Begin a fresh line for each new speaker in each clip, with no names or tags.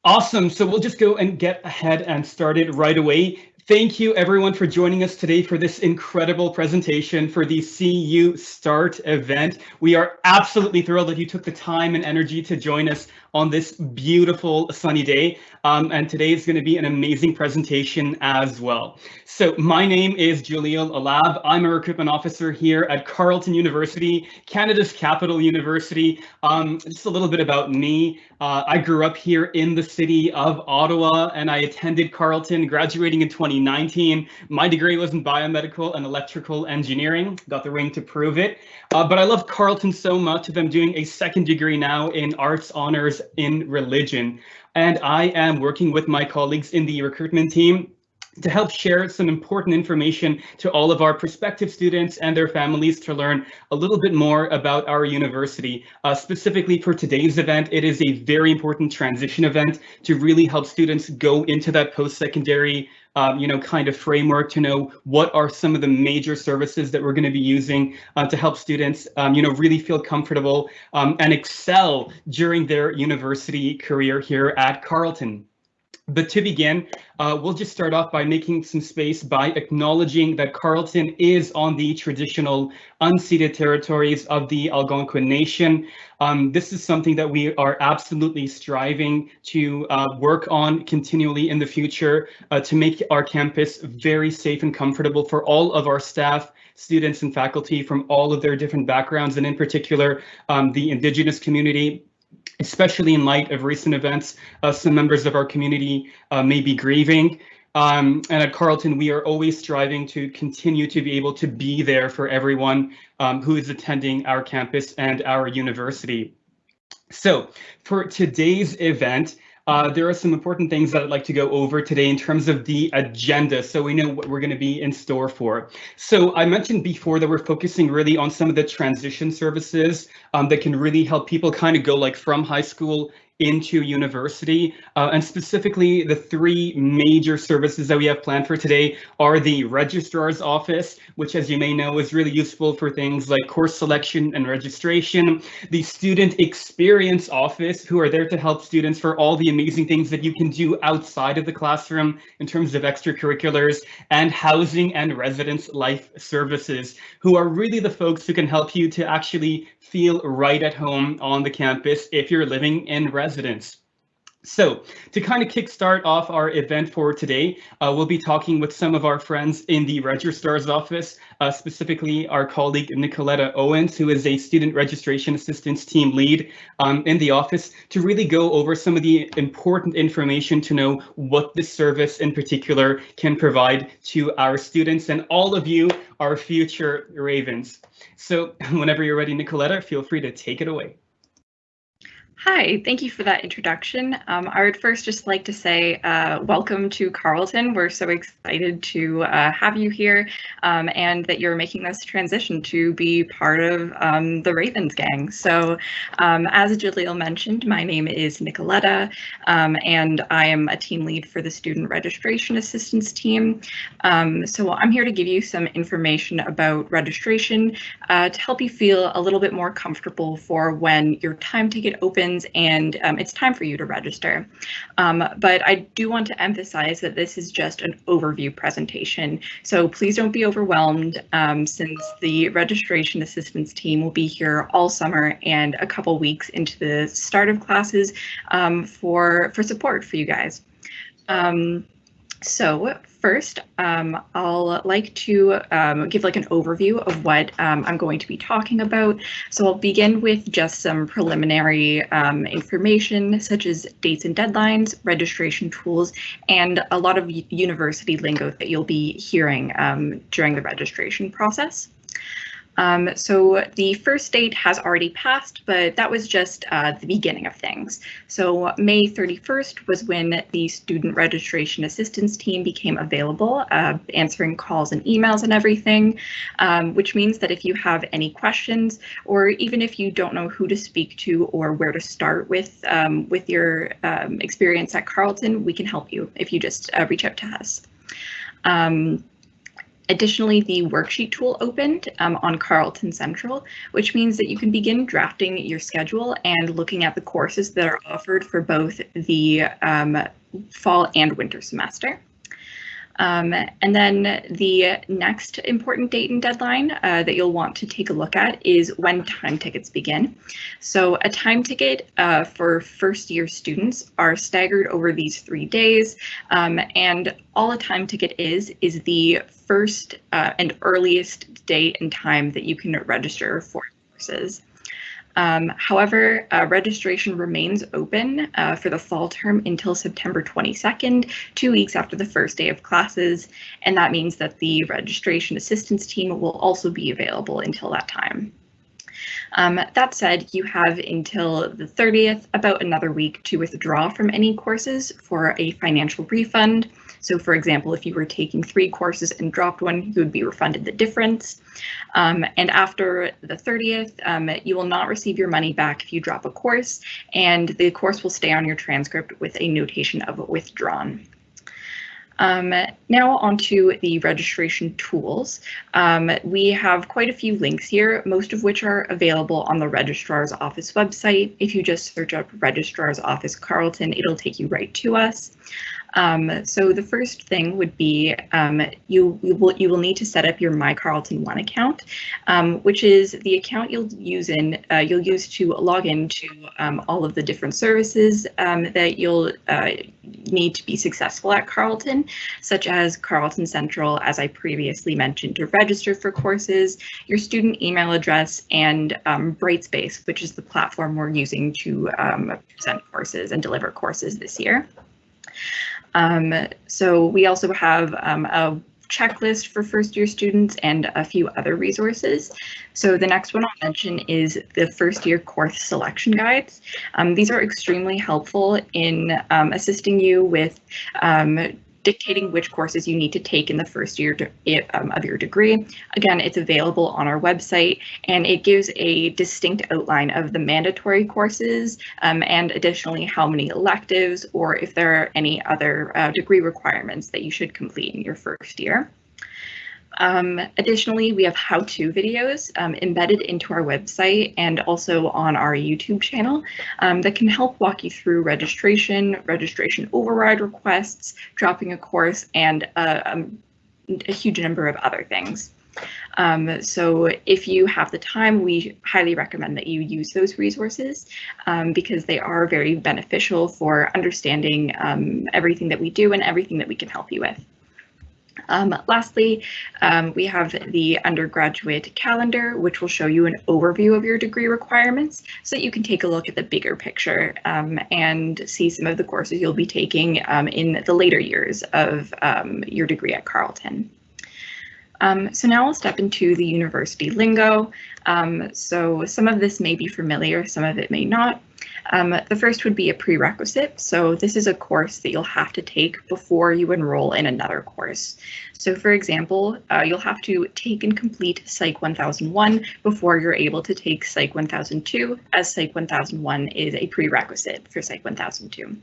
Awesome. So we'll just go and get ahead and started right away. Thank you everyone for joining us today for this incredible presentation for the CU Start event. We are absolutely thrilled that you took the time and energy to join us on this beautiful sunny day. And today is going to be an amazing presentation as well. So my name is Jaleel Alab. I'm a recruitment officer here at Carleton University, Canada's capital university. Just a little bit about me. I grew up here in the city of Ottawa and I attended Carleton, graduating in 2019. My degree was in biomedical and electrical engineering, got the ring to prove it. But I love Carleton so much that I'm doing a second degree now in arts honors in religion. And I am working with my colleagues in the recruitment team to help share some important information to all of our prospective students and their families to learn a little bit more about our university. Specifically for today's event, it is a very important transition event to really help students go into that post-secondary kind of framework to know what are some of the major services that we're going to be using to help students, really feel comfortable and excel during their university career here at Carleton. But to begin, we'll just start off by making some space by acknowledging that Carleton is on the traditional unceded territories of the Algonquin Nation. This is something that we are absolutely striving to work on continually in the future to make our campus very safe and comfortable for all of our staff, students, and faculty from all of their different backgrounds, and in particular, the Indigenous community. Especially in light of recent events, some members of our community may be grieving. And at Carleton, we are always striving to continue to be able to be there for everyone who is attending our campus and our university. So for today's event, there are some important things that I'd like to go over today in terms of the agenda, so we know what we're going to be in store for. So I mentioned before that we're focusing really on some of the transition services that can really help people kind of go like from high school into university, and specifically the three major services that we have planned for today are the registrar's office, which as you may know is really useful for things like course selection and registration, the student experience office, who are there to help students for all the amazing things that you can do outside of the classroom in terms of extracurriculars, and housing and residence life services, who are really the folks who can help you to actually feel right at home on the campus if you're living in residence. So to kind of kickstart off our event for today, we'll be talking with some of our friends in the registrar's office, specifically our colleague Nicoletta Owens, who is a student registration assistance team lead in the office, to really go over some of the important information to know what this service in particular can provide to our students and all of you, our future Ravens. So whenever you're ready, Nicoletta, feel free to take it away.
Hi, thank you for that introduction. I would first just like to say welcome to Carleton. We're so excited to have you here and that you're making this transition to be part of the Ravens gang. So as Jaleel mentioned, my name is Nicoletta and I am a team lead for the student registration assistance team. So I'm here to give you some information about registration to help you feel a little bit more comfortable for when your time ticket opens and it's time for you to register. But I do want to emphasize that this is just an overview presentation, so please don't be overwhelmed since the registration assistance team will be here all summer and a couple weeks into the start of classes for support for you guys. So first, I'll like to give like an overview of what I'm going to be talking about. So I'll begin with just some preliminary information such as dates and deadlines, registration tools, and a lot of university lingo that you'll be hearing during the registration process. So the first date has already passed, but that was just the beginning of things. So May 31st was when the student registration assistance team became available, answering calls and emails and everything, which means that if you have any questions, or even if you don't know who to speak to or where to start with your experience at Carleton, we can help you if you just reach out to us. Additionally, the worksheet tool opened on Carleton Central, which means that you can begin drafting your schedule and looking at the courses that are offered for both the fall and winter semester. And then the next important date and deadline that you'll want to take a look at is when time tickets begin. So a time ticket for first year students are staggered over these 3 days, and all a time ticket is the first and earliest date and time that you can register for courses. However, registration remains open for the fall term until September 22nd, 2 weeks after the first day of classes, and that means that the registration assistance team will also be available until that time. That said, you have until the 30th, about another week, to withdraw from any courses for a financial refund. So for example, if you were taking 3 courses and dropped one, you would be refunded the difference. And after the 30th, you will not receive your money back if you drop a course, and the course will stay on your transcript with a notation of withdrawn. Now onto the registration tools. We have quite a few links here, most of which are available on the Registrar's Office website. If you just search up Registrar's Office Carleton, it'll take you right to us. So the first thing would be you will need to set up your My Carleton One account, which is the account you'll use to log into all of the different services that you'll need to be successful at Carleton, such as Carleton Central, as I previously mentioned, to register for courses, your student email address, and Brightspace, which is the platform we're using to present courses and deliver courses this year. So we also have a checklist for first year students and a few other resources. So the next one I'll mention is the first year course selection guides. These are extremely helpful in assisting you with dictating which courses you need to take in the first year of your degree. Again, it's available on our website, and it gives a distinct outline of the mandatory courses and additionally how many electives or if there are any other degree requirements that you should complete in your first year. Additionally, we have how-to videos embedded into our website and also on our YouTube channel that can help walk you through registration override requests, dropping a course, and a huge number of other things. So if you have the time, we highly recommend that you use those resources because they are very beneficial for understanding everything that we do and everything that we can help you with. Lastly, we have the undergraduate calendar, which will show you an overview of your degree requirements so that you can take a look at the bigger picture and see some of the courses you'll be taking in the later years of your degree at Carleton. So now I'll step into the university lingo. So some of this may be familiar, some of it may not. The first would be a prerequisite. So this is a course that you'll have to take before you enroll in another course. So for example, you'll have to take and complete Psych 1001 before you're able to take Psych 1002, as Psych 1001 is a prerequisite for Psych 1002.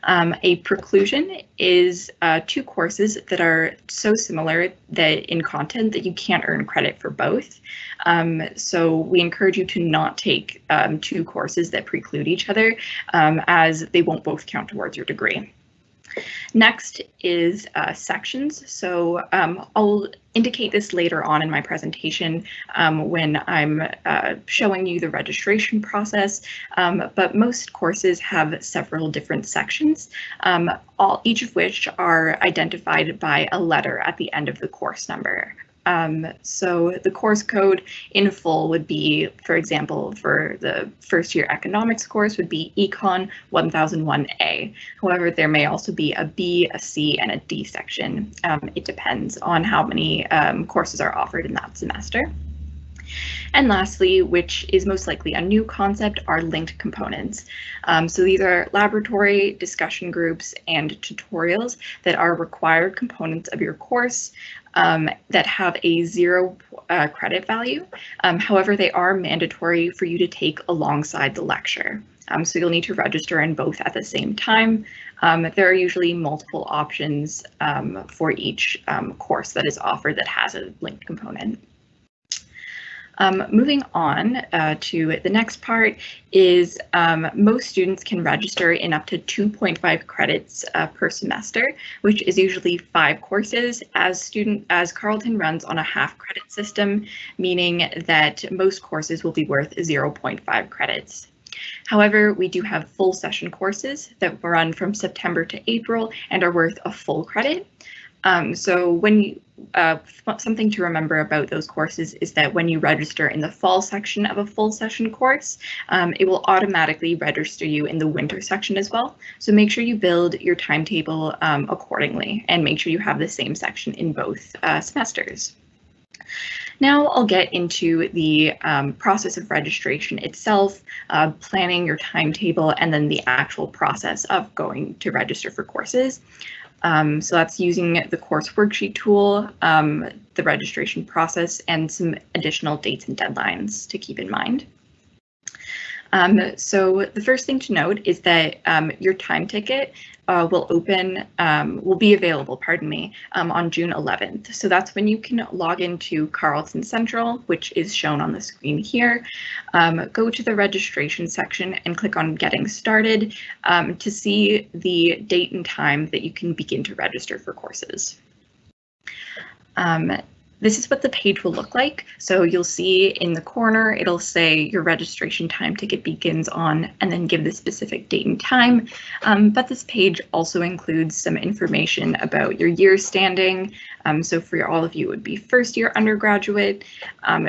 A preclusion is 2 courses that are so similar that in content that you can't earn credit for both. So we encourage you to not take 2 courses that preclude each other as they won't both count towards your degree. Next is sections. So I'll indicate this later on in my presentation when I'm showing you the registration process, but most courses have several different sections, each of which are identified by a letter at the end of the course number. So the course code in full would be, for example, for the first year economics course would be Econ 1001A. However, there may also be a B, a C, and a D section. It depends on how many courses are offered in that semester. And lastly, which is most likely a new concept, are linked components. So these are laboratory, discussion groups, and tutorials that are required components of your course. that have a 0 credit value. However, they are mandatory for you to take alongside the lecture. So you'll need to register in both at the same time. There are usually multiple options for each course that is offered that has a linked component. Moving on to the next part is most students can register in up to 2.5 credits per semester, which is usually 5 courses, as Carleton runs on a half credit system, meaning that most courses will be worth 0.5 credits. However, we do have full session courses that run from September to April and are worth a full credit. So when you, something to remember about those courses is that when you register in the fall section of a full session course, it will automatically register you in the winter section as well. So make sure you build your timetable accordingly and make sure you have the same section in both semesters. Now I'll get into the process of registration itself, planning your timetable, and then the actual process of going to register for courses. So that's using the course worksheet tool, the registration process, and some additional dates and deadlines to keep in mind. So the first thing to note is that your time ticket will be available, on June 11th. So that's when you can log into Carleton Central, which is shown on the screen here. Go to the registration section and click on Getting Started to see the date and time that you can begin to register for courses. This is what the page will look like. So you'll see in the corner, it'll say your registration time ticket begins on, and then give the specific date and time. But this page also includes some information about your year standing. So for all of you, it would be first year undergraduate,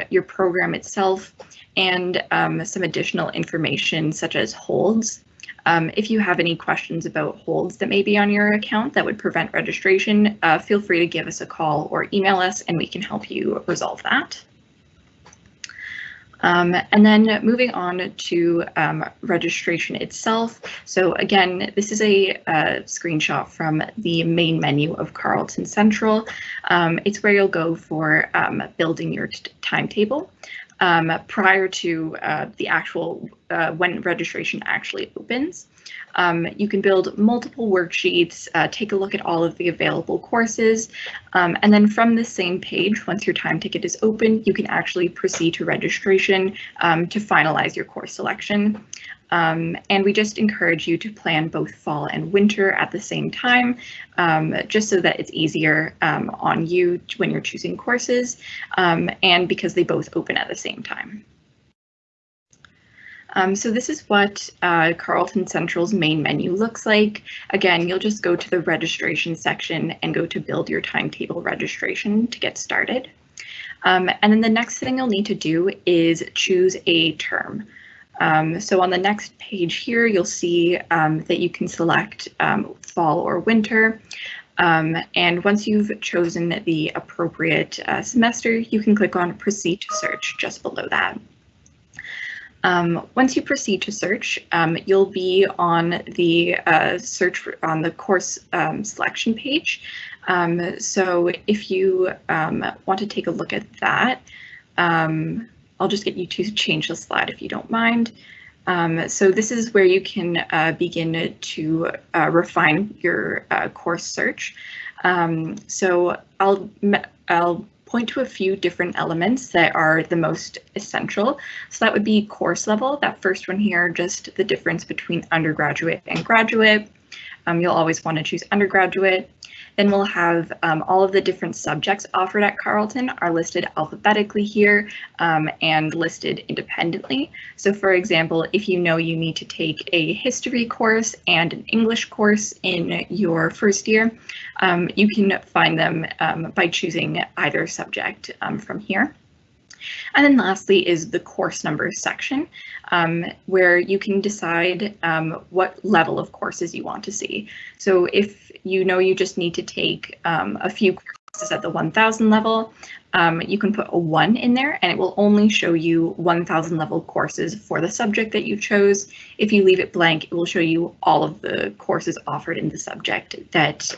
your program itself, and some additional information such as holds. If you have any questions about holds that may be on your account that would prevent registration, feel free to give us a call or email us and we can help you resolve that. And then moving on to registration itself. So again, this is a screenshot from the main menu of Carleton Central. It's where you'll go for building your timetable. Prior to the actual when registration actually opens. You can build multiple worksheets, take a look at all of the available courses, and then from the same page, once your time ticket is open, you can actually proceed to registration to finalize your course selection. And we just encourage you to plan both fall and winter at the same time, just so that it's easier on you when you're choosing courses, and because they both open at the same time. So this is what Carleton Central's main menu looks like. Again, you'll just go to the registration section and go to build your timetable registration to get started. And then the next thing you'll need to do is choose a term. So on the next page here, you'll see that you can select fall or winter. And once you've chosen the appropriate semester, you can click on Proceed to Search just below that. Once you proceed to search, you'll be on the search on the course selection page. So if you want to take a look at that, I'll just get you to change the slide if you don't mind. So this is where you can begin to refine your course search. So I'll point to a few different elements that are the most essential. So that would be course level, that first one here, just the difference between undergraduate and graduate. You'll always want to choose undergraduate. Then we'll have all of the different subjects offered at Carleton are listed alphabetically here and listed independently. So for example, if you know you need to take a history course and an English course in your first year, you can find them by choosing either subject from here. And then lastly is the course numbers section, where you can decide what level of courses you want to see. So if you know you just need to take a few courses at the 1000 level, you can put a 1 in there and it will only show you 1000 level courses for the subject that you chose. If you leave it blank, it will show you all of the courses offered in the subject that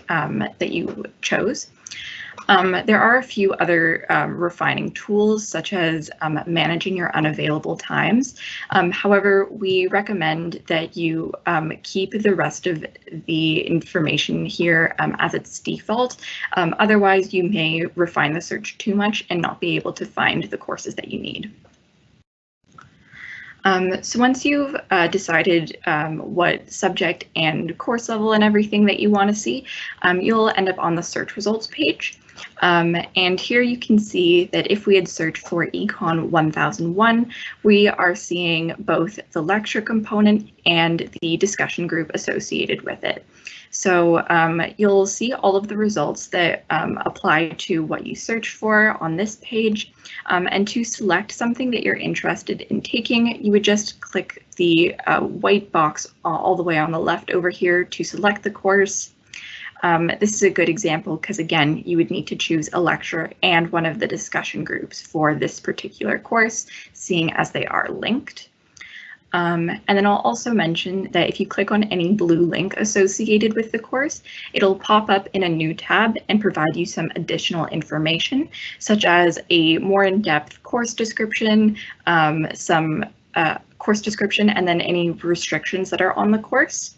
you chose. There are a few other refining tools, such as managing your unavailable times. However, we recommend that you keep the rest of the information here as its default. Otherwise, you may refine the search too much and not be able to find the courses that you need. So once you've decided what subject and course level and everything that you want to see, you'll end up on the search results page. And here you can see that if we had searched for Econ 1001, we are seeing both the lecture component and the discussion group associated with it. So you'll see all of the results that apply to what you searched for on this page. And to select something that you're interested in taking, you would just click the white box all the way on the left over here to select the course. This is a good example because, again, you would need to choose a lecture and one of the discussion groups for this particular course, seeing as they are linked. And then I'll also mention that if you click on any blue link associated with the course, it'll pop up in a new tab and provide you some additional information, such as a more in-depth course description, some course description, and then any restrictions that are on the course.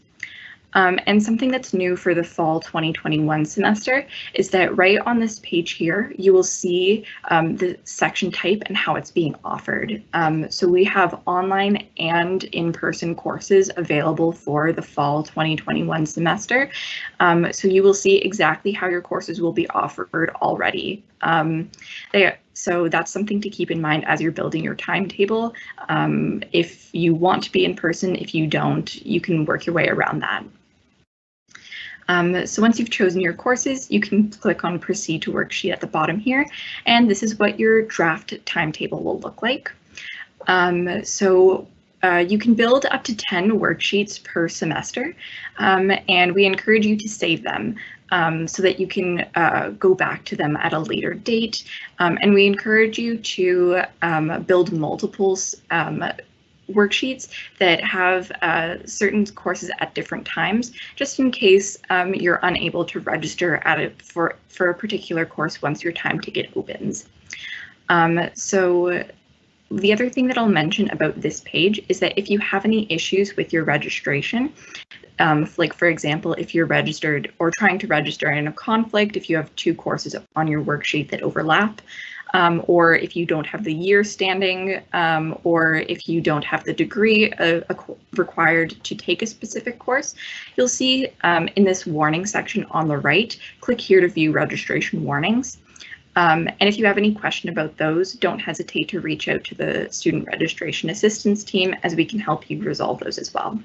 And something that's new for the fall 2021 semester is that right on this page here, you will see the section type and how it's being offered. So we have online and in-person courses available for the fall 2021 semester. So you will see exactly how your courses will be offered already. So that's something to keep in mind as you're building your timetable. If you want to be in person, if you don't, you can work your way around that. So once you've chosen your courses, you can click on Proceed to Worksheet at the bottom here, and this is what your draft timetable will look like. You can build up to 10 worksheets per semester, and we encourage you to save them so that you can go back to them at a later date. And we encourage you to build multiples worksheets that have certain courses at different times, just in case you're unable to register at it for a particular course once your time ticket opens. So the other thing that I'll mention about this page is that if you have any issues with your registration, like for example, if you're registered or trying to register in a conflict, if you have two courses on your worksheet that overlap, or if you don't have the year standing, or if you don't have the degree required to take a specific course, you'll see in this warning section on the right, click here to view registration warnings. And if you have any question about those, don't hesitate to reach out to the Student Registration Assistance team, as we can help you resolve those as well.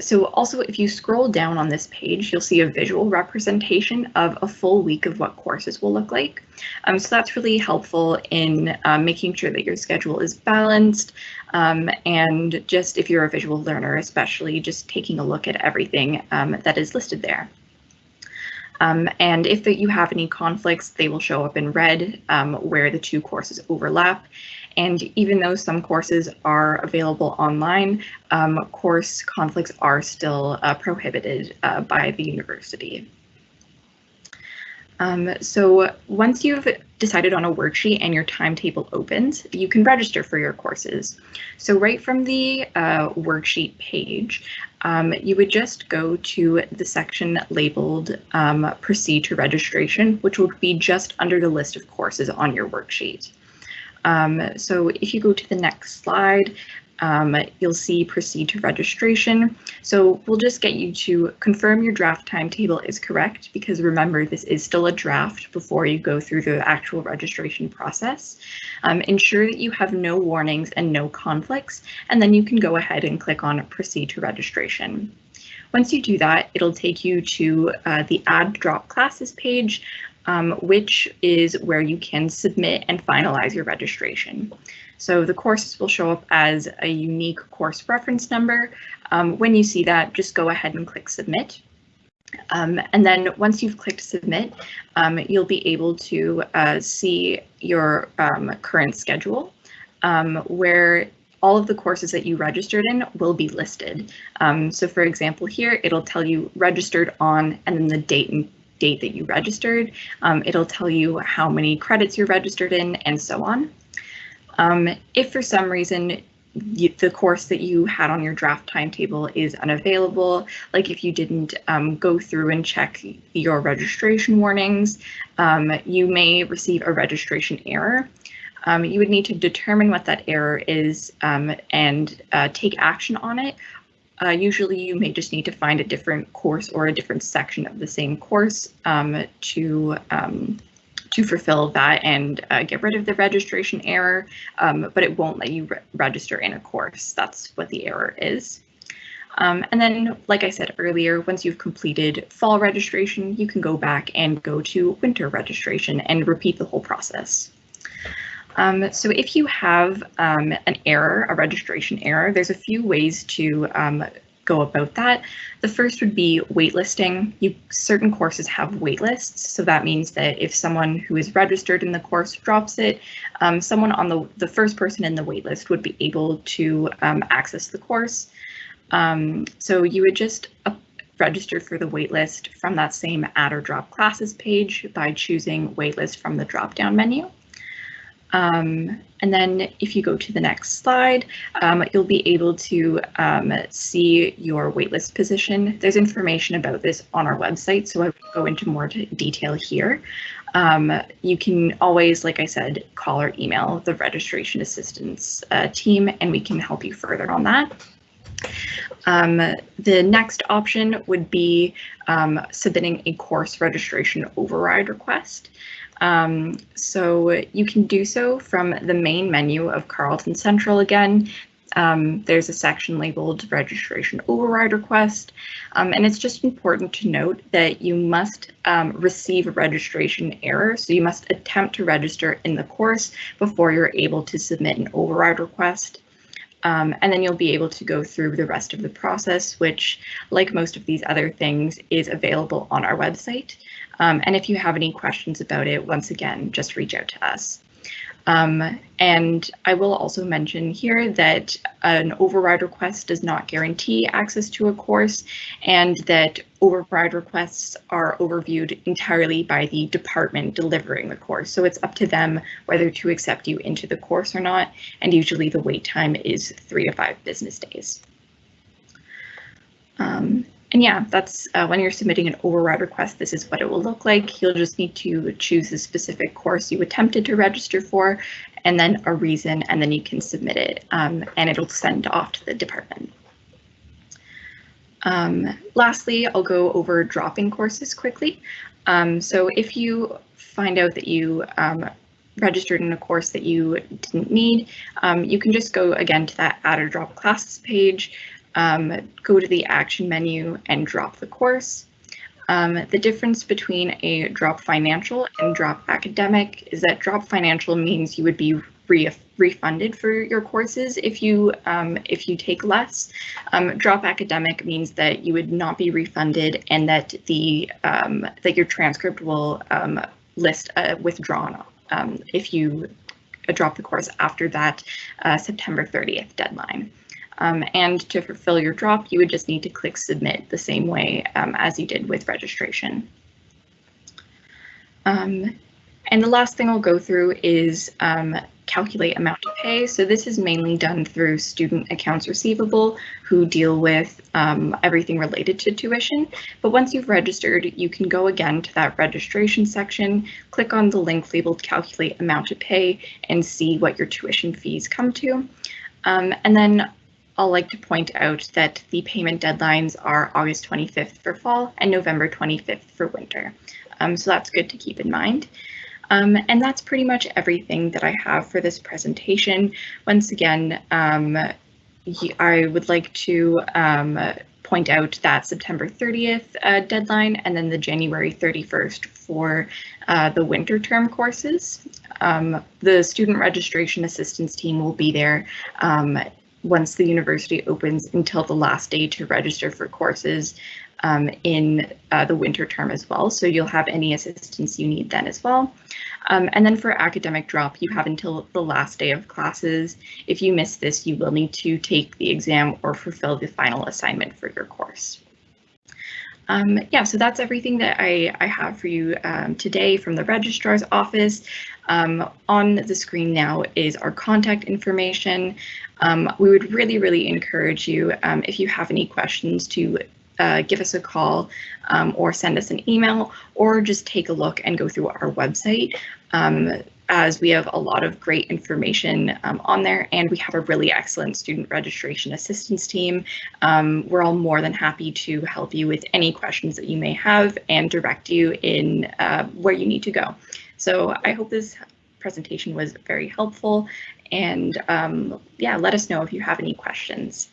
So also, if you scroll down on this page, you'll see a visual representation of a full week of what courses will look like. So that's really helpful in making sure that your schedule is balanced, and just if you're a visual learner, especially just taking a look at everything that is listed there. And if you have any conflicts, they will show up in red where the two courses overlap. And even though some courses are available online, course conflicts are still prohibited by the university. So once you've decided on a worksheet and your timetable opens, you can register for your courses. So right from the worksheet page, you would just go to the section labeled Proceed to Registration, which would be just under the list of courses on your worksheet. So if you go to the next slide, you'll see Proceed to Registration. So we'll just get you to confirm your draft timetable is correct, because remember, this is still a draft before you go through the actual registration process. Ensure that you have no warnings and no conflicts, and then you can go ahead and click on Proceed to Registration. Once you do that, it'll take you to the Add Drop Classes page, which is where you can submit and finalize your registration. So the courses will show up as a unique course reference number. When you see that, just go ahead and click Submit. And then once you've clicked Submit, you'll be able to see your current schedule, where all of the courses that you registered in will be listed. So for example, here, it'll tell you registered on and then the date and date that you registered. It'll tell you how many credits you're registered in and so on. If for some reason the course that you had on your draft timetable is unavailable, like if you didn't go through and check your registration warnings, you may receive a registration error. You would need to determine what that error is and take action on it. Usually you may just need to find a different course or a different section of the same course to fulfill that and get rid of the registration error, but it won't let you register in a course. That's what the error is. And then, like I said earlier, once you've completed fall registration, you can go back and go to winter registration and repeat the whole process. So if you have an error, a registration error, there's a few ways to go about that. The first would be waitlisting. Certain courses have waitlists, so that means that if someone who is registered in the course drops it, someone on the first person in the waitlist would be able to access the course. So you would just register for the waitlist from that same add or drop classes page by choosing waitlist from the drop-down menu. And then if you go to the next slide, you'll be able to see your waitlist position. There's information about this on our website, so I won't go into more detail here. You can always, like I said, call or email the registration assistance team, and we can help you further on that. The next option would be submitting a course registration override request. So you can do so from the main menu of Carleton Central again. There's a section labeled registration override request, and it's just important to note that you must receive a registration error, so you must attempt to register in the course before you're able to submit an override request. And then you'll be able to go through the rest of the process, which, like most of these other things, is available on our website. And if you have any questions about it, once again, just reach out to us. And I will also mention here that an override request does not guarantee access to a course, and that override requests are overviewed entirely by the department delivering the course. So it's up to them whether to accept you into the course or not, and usually the wait time is 3 to 5 business days. And yeah, that's when you're submitting an override request, this is what it will look like. You'll just need to choose the specific course you attempted to register for, and then a reason, and then you can submit it, and it'll send off to the department. Lastly, I'll go over dropping courses quickly. So if you find out that you registered in a course that you didn't need, you can just go again to that add or drop classes page. Go to the action menu and drop the course. The difference between a drop financial and drop academic is that drop financial means you would be refunded for your courses if you take less. Drop academic means that you would not be refunded, and that that your transcript will list withdrawn if you drop the course after that September 30th deadline. And to fulfill your drop, you would just need to click submit the same way as you did with registration. And the last thing I'll go through is calculate amount to pay. So this is mainly done through student accounts receivable, who deal with everything related to tuition. But once you've registered, you can go again to that registration section, click on the link labeled calculate amount to pay, and see what your tuition fees come to. And then I'll like to point out that the payment deadlines are August 25th for fall and November 25th for winter. So that's good to keep in mind. And that's pretty much everything that I have for this presentation. Once again, I would like to point out that September 30th deadline, and then the January 31st for the winter term courses. The student registration assistance team will be there once the university opens until the last day to register for courses in the winter term as well. So you'll have any assistance you need then as well. And then for academic drop, you have until the last day of classes. If you miss this, you will need to take the exam or fulfill the final assignment for your course. Yeah, so that's everything that I have for you today from the registrar's office. On the screen now is our contact information. We would really, really encourage you, if you have any questions, to give us a call or send us an email, or just take a look and go through our website, as we have a lot of great information on there, and we have a really excellent student registration assistance team. We're all more than happy to help you with any questions that you may have and direct you in where you need to go. So I hope this presentation was very helpful, and yeah, let us know if you have any questions.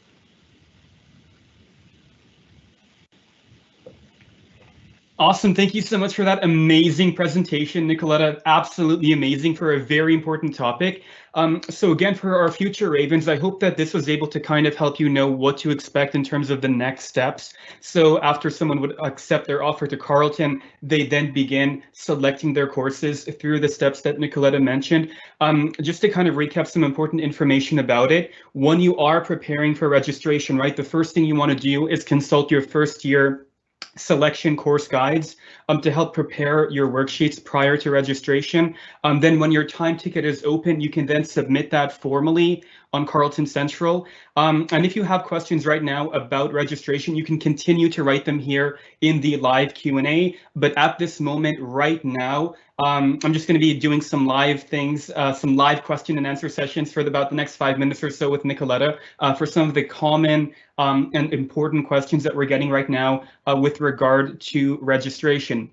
Awesome. Thank you so much for that amazing presentation, Nicoletta. Absolutely amazing for a very important topic. So again, for our future Ravens, I hope that this was able to kind of help you know what to expect in terms of the next steps. So after someone would accept their offer to Carleton, they then begin selecting their courses through the steps that Nicoletta mentioned. Just to kind of recap some important information about it, when you are preparing for registration, right, the first thing you want to do is consult your first year selection course guides to help prepare your worksheets prior to registration. Then when your time ticket is open, you can then submit that formally on Carleton Central. And if you have questions right now about registration, you can continue to write them here in the live Q&A. But at this moment right now, I'm just going to be doing some live things, some live question and answer sessions for about the next 5 minutes or so with Nicoletta for some of the common and important questions that we're getting right now with regard to registration.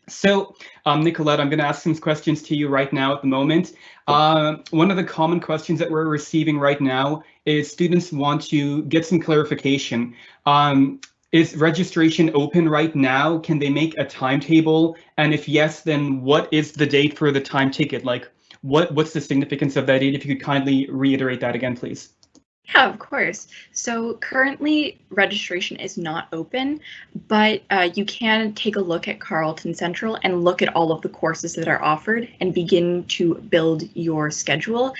So, Nicoletta, I'm going to ask some questions to you right now at the moment. One of the common questions that we're receiving right now is students want to get some clarification. Is registration open right now? Can they make a timetable? And if yes, then what is the date for the time ticket? Like, what's the significance of that date? If you could kindly reiterate that again, please.
Yeah, of course. So currently registration is not open, but you can take a look at Carleton Central and look at all of the courses that are offered and begin to build your schedule,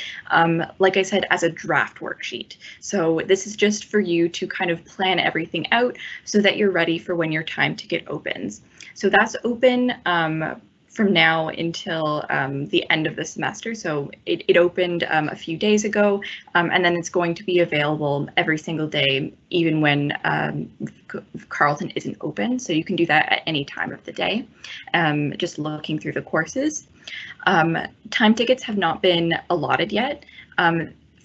like I said, as a draft worksheet. So this is just for you to kind of plan everything out so that you're ready for when your time ticket opens. So that's open from now until the end of the semester. So it opened a few days ago, and then it's going to be available every single day, even when Carleton isn't open. So you can do that at any time of the day, just looking through the courses. Time tickets have not been allotted yet.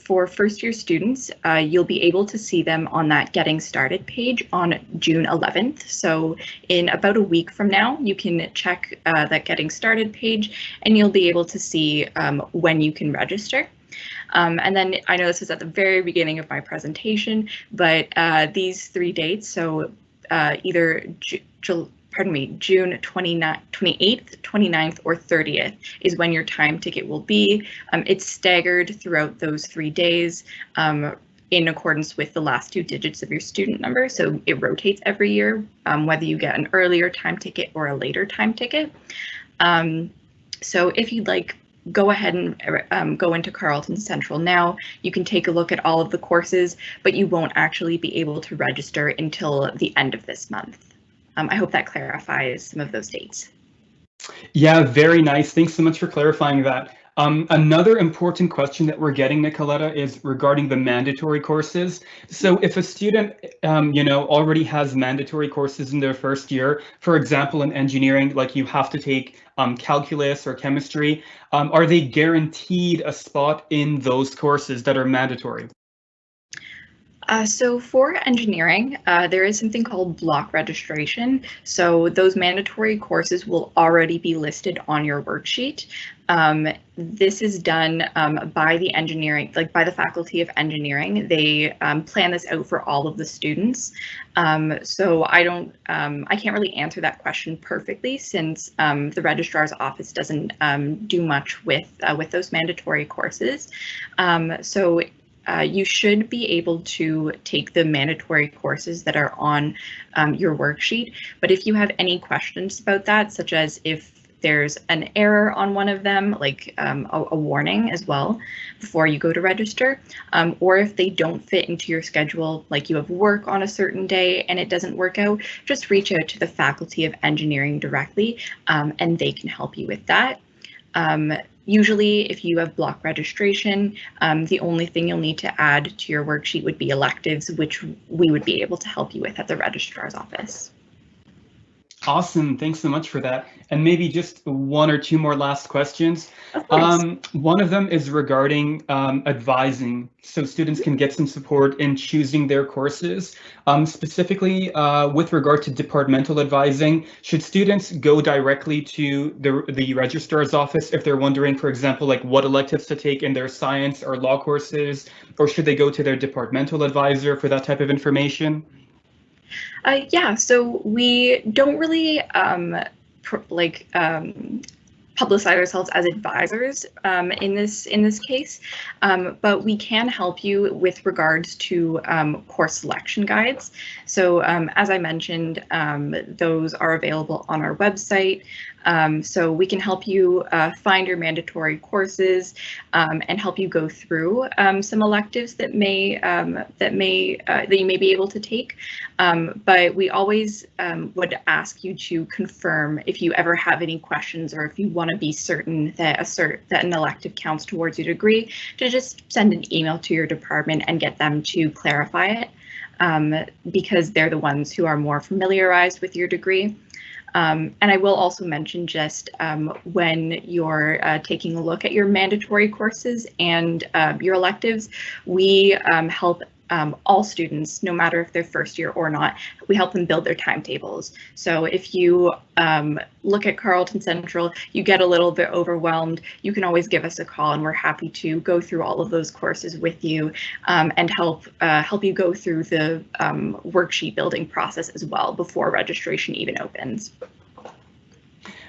For first year students, you'll be able to see them on that Getting Started page on June 11th. So in about a week from now, you can check that Getting Started page and you'll be able to see when you can register. And then I know this is at the very beginning of my presentation, but these 3 dates, so either June 28th, 29th, or 30th is when your time ticket will be. It's staggered throughout those 3 days in accordance with the last 2 digits of your student number. So it rotates every year, whether you get an earlier time ticket or a later time ticket. So if you'd like, go ahead and go into Carleton Central now. You can take a look at all of the courses, but you won't actually be able to register until the end of this month. I hope that clarifies some of those dates.
Yeah, very nice. Thanks so much for clarifying that. Another important question that we're getting, Nicoletta, is regarding the mandatory courses. So if a student, already has mandatory courses in their first year, for example, in engineering, like you have to take calculus or chemistry, are they guaranteed a spot in those courses that are mandatory?
So for engineering, there is something called block registration. So those mandatory courses will already be listed on your worksheet. This is done by the engineering, by the Faculty of Engineering. They plan this out for all of the students. So I can't really answer that question perfectly since the registrar's office doesn't do much with those mandatory courses. So you should be able to take the mandatory courses that are on your worksheet. But if you have any questions about that, such as if there's an error on one of them, like a warning as well before you go to register, or if they don't fit into your schedule, like you have work on a certain day and it doesn't work out, just reach out to the Faculty of Engineering directly, and they can help you with that. Usually, if you have block registration, the only thing you'll need to add to your worksheet would be electives, which we would be able to help you with at the registrar's office.
Awesome. Thanks so much for that. And maybe just one or two more last questions. One of them is regarding advising, so students can get some support in choosing their courses. Specifically, with regard to departmental advising, should students go directly to the registrar's office if they're wondering, for example, like what electives to take in their science or law courses, or should they go to their departmental advisor for that type of information?
Yeah, so we don't really publicize ourselves as advisors in this case, but we can help you with regards to course selection guides. So as I mentioned, those are available on our website. So we can help you find your mandatory courses and help you go through some electives that you may be able to take. But we always would ask you to confirm if you ever have any questions, or if you want to be certain that an elective counts towards your degree, to just send an email to your department and get them to clarify it, because they're the ones who are more familiarized with your degree. And I will also mention, just when you're taking a look at your mandatory courses and your electives, we help all students, no matter if they're first year or not, we help them build their timetables. So if you look at Carleton Central, you get a little bit overwhelmed, you can always give us a call, and we're happy to go through all of those courses with you and help you go through the worksheet building process as well before registration even opens.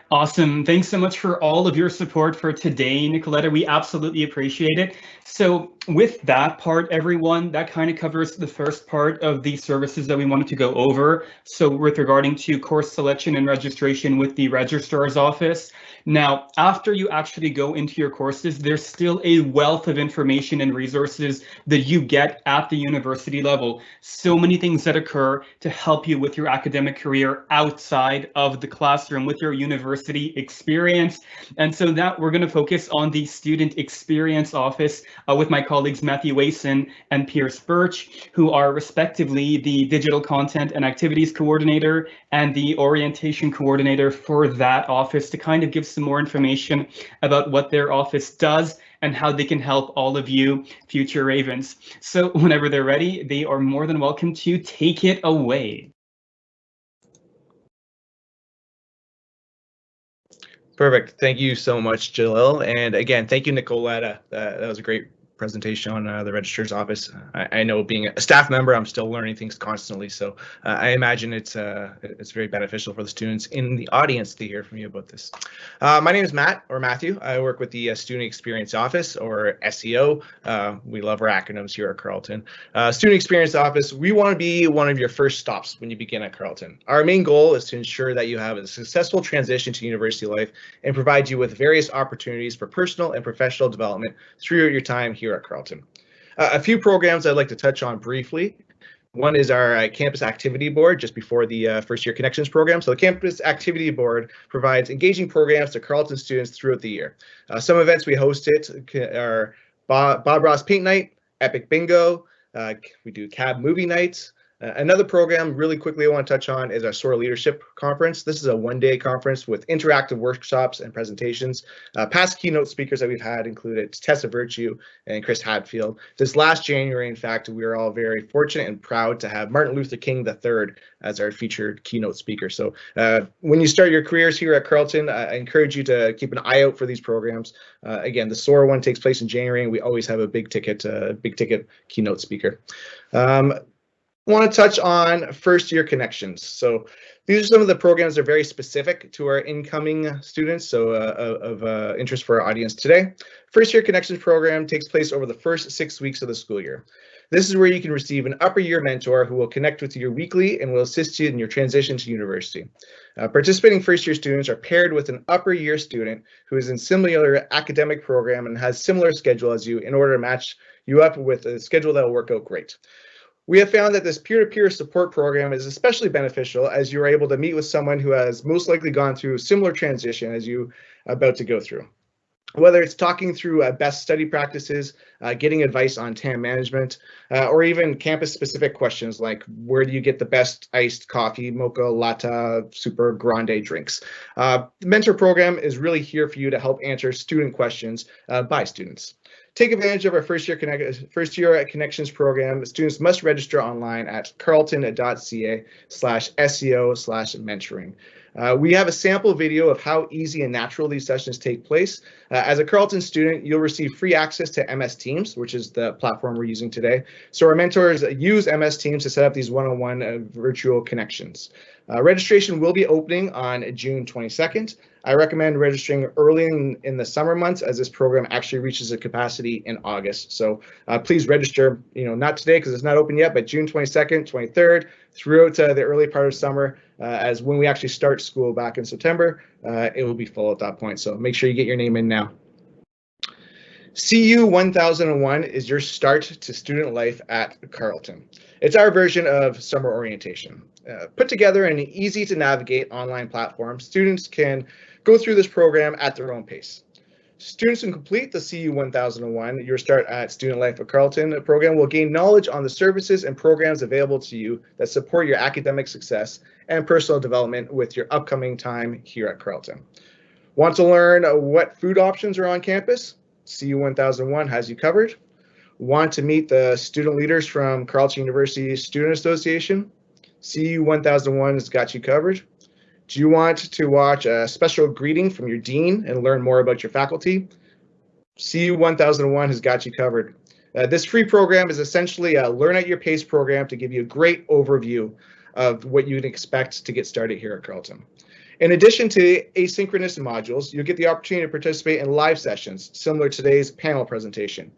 Awesome. Thanks so much for all of your support for today, Nicoletta. We absolutely appreciate it. So with that part, everyone, that kind of covers the first part of the services that we wanted to go over. So with regarding to course selection and registration with the registrar's office. Now, after you actually go into your courses, there's still a wealth of information and resources that you get at the university level. So many things that occur to help you with your academic career outside of the classroom with your university experience. And so that we're going to focus on the student experience office with my colleagues Matthew Wason and Pierce Birch, who are respectively the digital content and activities coordinator and the orientation coordinator for that office, to kind of give some more information about what their office does and how they can help all of you future Ravens. So whenever they're ready, they are more than welcome to take it away.
Perfect. Thank you so much, Jalil. And again, thank you, Nicoletta. That was a great presentation on the registrar's office. I know, being a staff member, I'm still learning things constantly. So I imagine it's very beneficial for the students in the audience to hear from you about this. My name is Matt, or Matthew. I work with the Student Experience Office, or SEO. We love our acronyms here at Carleton. Student Experience Office, we want to be one of your first stops when you begin at Carleton. Our main goal is to ensure that you have a successful transition to university life and provide you with various opportunities for personal and professional development throughout your time here at Carleton. A few programs I'd like to touch on briefly. One is our Campus Activity Board, just before the First Year Connections program. So the Campus Activity Board provides engaging programs to Carleton students throughout the year. Some events we hosted are Bob Ross Paint Night, Epic Bingo, we do CAB Movie Nights. Another program really quickly I want to touch on is our SOAR Leadership Conference. This is a one-day conference with interactive workshops and presentations. Past keynote speakers that we've had included Tessa Virtue and Chris Hadfield. This last January, in fact, we were all very fortunate and proud to have Martin Luther King III as our featured keynote speaker. So when you start your careers here at Carleton, I encourage you to keep an eye out for these programs. Again, the SOAR one takes place in January, and we always have a big ticket keynote speaker. Want to touch on First Year Connections. So these are some of the programs that are very specific to our incoming students, so of interest for our audience today. First Year Connections program takes place over the first 6 weeks of the school year. This is where you can receive an upper year mentor who will connect with you weekly and will assist you in your transition to university. Participating first year students are paired with an upper year student who is in similar academic program and has similar schedule as you in order to match you up with a schedule that will work out great. We have found that this peer-to-peer support program is especially beneficial as you're able to meet with someone who has most likely gone through a similar transition as you are about to go through. Whether it's talking through best study practices, getting advice on TAM management, or even campus-specific questions like where do you get the best iced coffee, mocha, latte, super grande drinks. The mentor program is really here for you to help answer student questions by students. Take advantage of our first year connections program. Students must register online at carleton.ca/SEO/mentoring. We have a sample video of how easy and natural these sessions take place. As a Carleton student, you'll receive free access to MS Teams, which is the platform we're using today. So our mentors use MS Teams to set up these one-on-one virtual connections. Registration will be opening on June 22nd. I recommend registering early in the summer months as this program actually reaches a capacity in August. So please register, not today because it's not open yet, but June 22nd, 23rd, throughout the early part of summer, as when we actually start school back in September, it will be full at that point. So make sure you get your name in now. CU 1001 is your start to student life at Carleton. It's our version of summer orientation. Put together an easy to navigate online platform, students can go through this program at their own pace. Students who complete the CU 1001, your start at Student Life at Carleton program, will gain knowledge on the services and programs available to you that support your academic success and personal development with your upcoming time here at Carleton. Want to learn what food options are on campus? CU 1001 has you covered. Want to meet the student leaders from Carleton University Student Association? CU 1001 has got you covered. Do you want to watch a special greeting from your dean and learn more about your faculty? CU 1001 has got you covered. This free program is essentially a learn at your pace program to give you a great overview of what you'd expect to get started here at Carleton. In addition to asynchronous modules, you'll get the opportunity to participate in live sessions similar to today's panel presentation.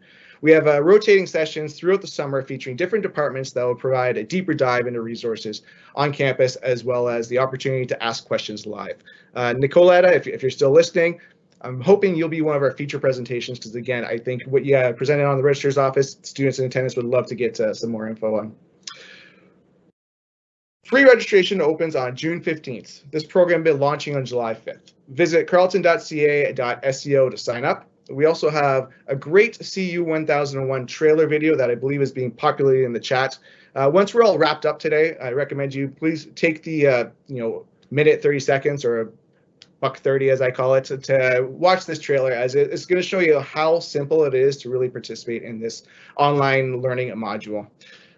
We have rotating sessions throughout the summer featuring different departments that will provide a deeper dive into resources on campus, as well as the opportunity to ask questions live. Nicoletta, if you're still listening, I'm hoping you'll be one of our feature presentations because, again, I think what you presented on the registrar's office, students in attendance would love to get some more info on. Free registration opens on June 15th. This program will be launching on July 5th. Visit carleton.ca.seo to sign up. We also have a great CU 1001 trailer video that I believe is being populated in the chat. Once we're all wrapped up today, I recommend you please take the minute 30 seconds or $1.30 as I call it to watch this trailer, as it's going to show you how simple it is to really participate in this online learning module.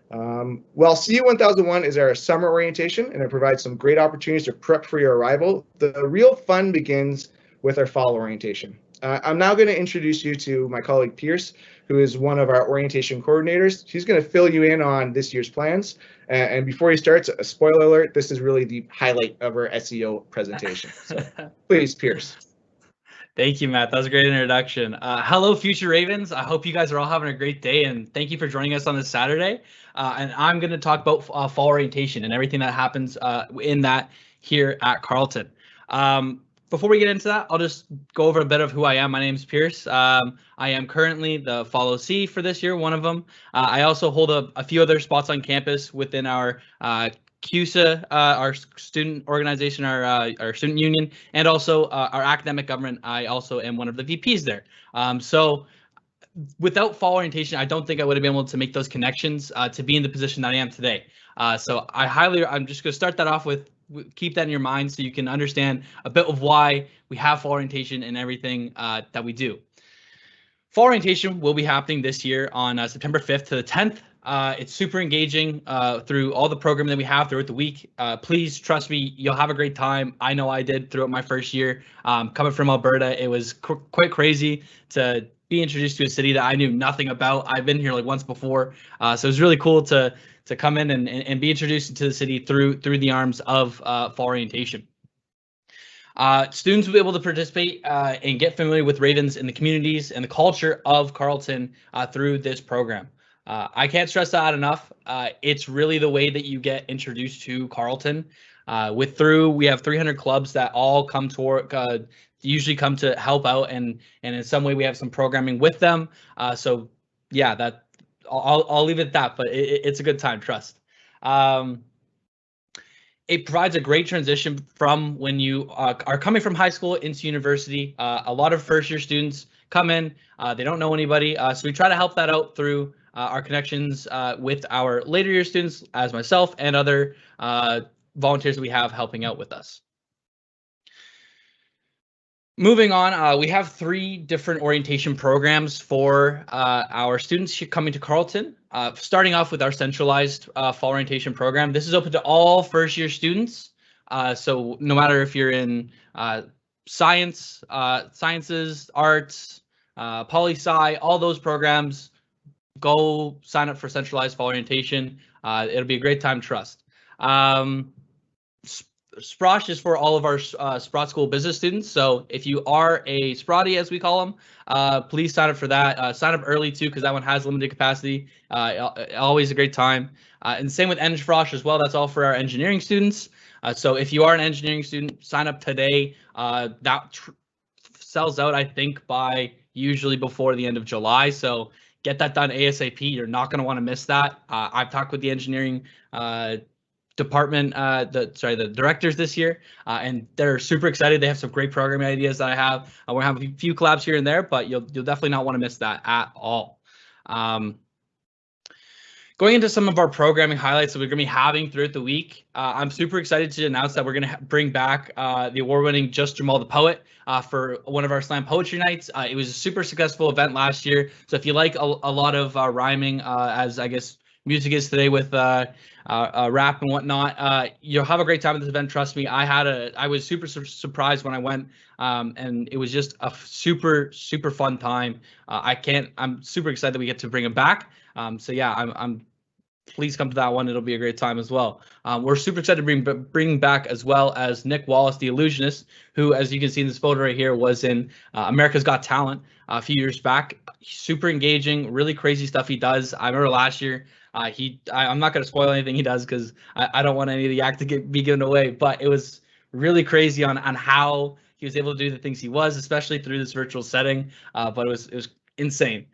While CU 1001 is our summer orientation and it provides some great opportunities to prep for your arrival, the real fun begins with our fall orientation. I'm now going to introduce you to my colleague Pierce, who is one of our orientation coordinators. He's going to fill you in on this year's plans. And before he starts, a spoiler alert, this is really the highlight of our SEO presentation. So please, Pierce.
Thank you, Matt. That was a great introduction. Hello, future Ravens. I hope you guys are all having a great day, and thank you for joining us on this Saturday. And I'm going to talk about fall orientation and everything that happens in that here at Carleton. Before we get into that, I'll just go over a bit of who I am. My name is Pierce. I am currently the Fall OC for this year, one of them. I also hold a few other spots on campus within our CUSA, our student organization, our student union, and also our academic government. I also am one of the VPs there. So without fall orientation, I don't think I would have been able to make those connections to be in the position that I am today. So I'm just going to start that off with, keep that in your mind so you can understand a bit of why we have fall orientation and everything that we do. Fall orientation will be happening this year on September 5th to the 10th. It's super engaging through all the programming that we have throughout the week. Please trust me, you'll have a great time. I know I did throughout my first year. Coming from Alberta, it was quite crazy to be introduced to a city that I knew nothing about. I've been here like once before, so it was really cool to come in and be introduced to the city through the arms of fall orientation. Students will be able to participate and get familiar with Ravens in the communities and the culture of Carleton through this program. I can't stress that enough. It's really the way that you get introduced to Carleton. We have 300 clubs that all come to work, usually come to help out, and in some way we have some programming with them. So yeah, that I'll leave it at that. But it's a good time, trust. It provides a great transition from when you are coming from high school into university. A lot of first year students come in, they don't know anybody. So we try to help that out through our connections with our later year students, as myself and other volunteers that we have helping out with us. Moving on, we have 3 different orientation programs for our students coming to Carleton. Starting off with our centralized fall orientation program. This is open to all first-year students. So no matter if you're in sciences, arts, poli-sci, all those programs, go sign up for centralized fall orientation. It'll be a great time, trust. Sprosh is for all of our Sprott School business students. So if you are a Sprotty, as we call them, please sign up for that. Sign up early too, because that one has limited capacity. Always a great time. And same with Frosh as well. That's all for our engineering students. So if you are an engineering student, sign up today. That sells out, I think, by usually before the end of July. So get that done ASAP. You're not going to want to miss that. I've talked with the engineering department, the directors this year, and they're super excited. They have some great programming ideas that I have. We're having a few collabs here and there, but you'll definitely not want to miss that at all. Going into some of our programming highlights that we're going to be having throughout the week, I'm super excited to announce that we're going to bring back the award-winning Just Jamal the Poet for one of our slam poetry nights. It was a super successful event last year, so if you like a lot of rhyming, as I guess music is today with rap and whatnot, you'll have a great time at this event. Trust me, I was super surprised when I went, and it was just a super fun time. I'm super excited that we get to bring it back. So yeah, I'm please come to that one. It'll be a great time as well. We're super excited to bring back as well as Nick Wallace, the illusionist, who, as you can see in this photo right here, was in America's Got Talent a few years back. Super engaging, really crazy stuff he does. I remember last year, I'm not going to spoil anything he does because I don't want any of the act to be given away, but it was really crazy on how he was able to do the things he was, especially through this virtual setting. But it was insane.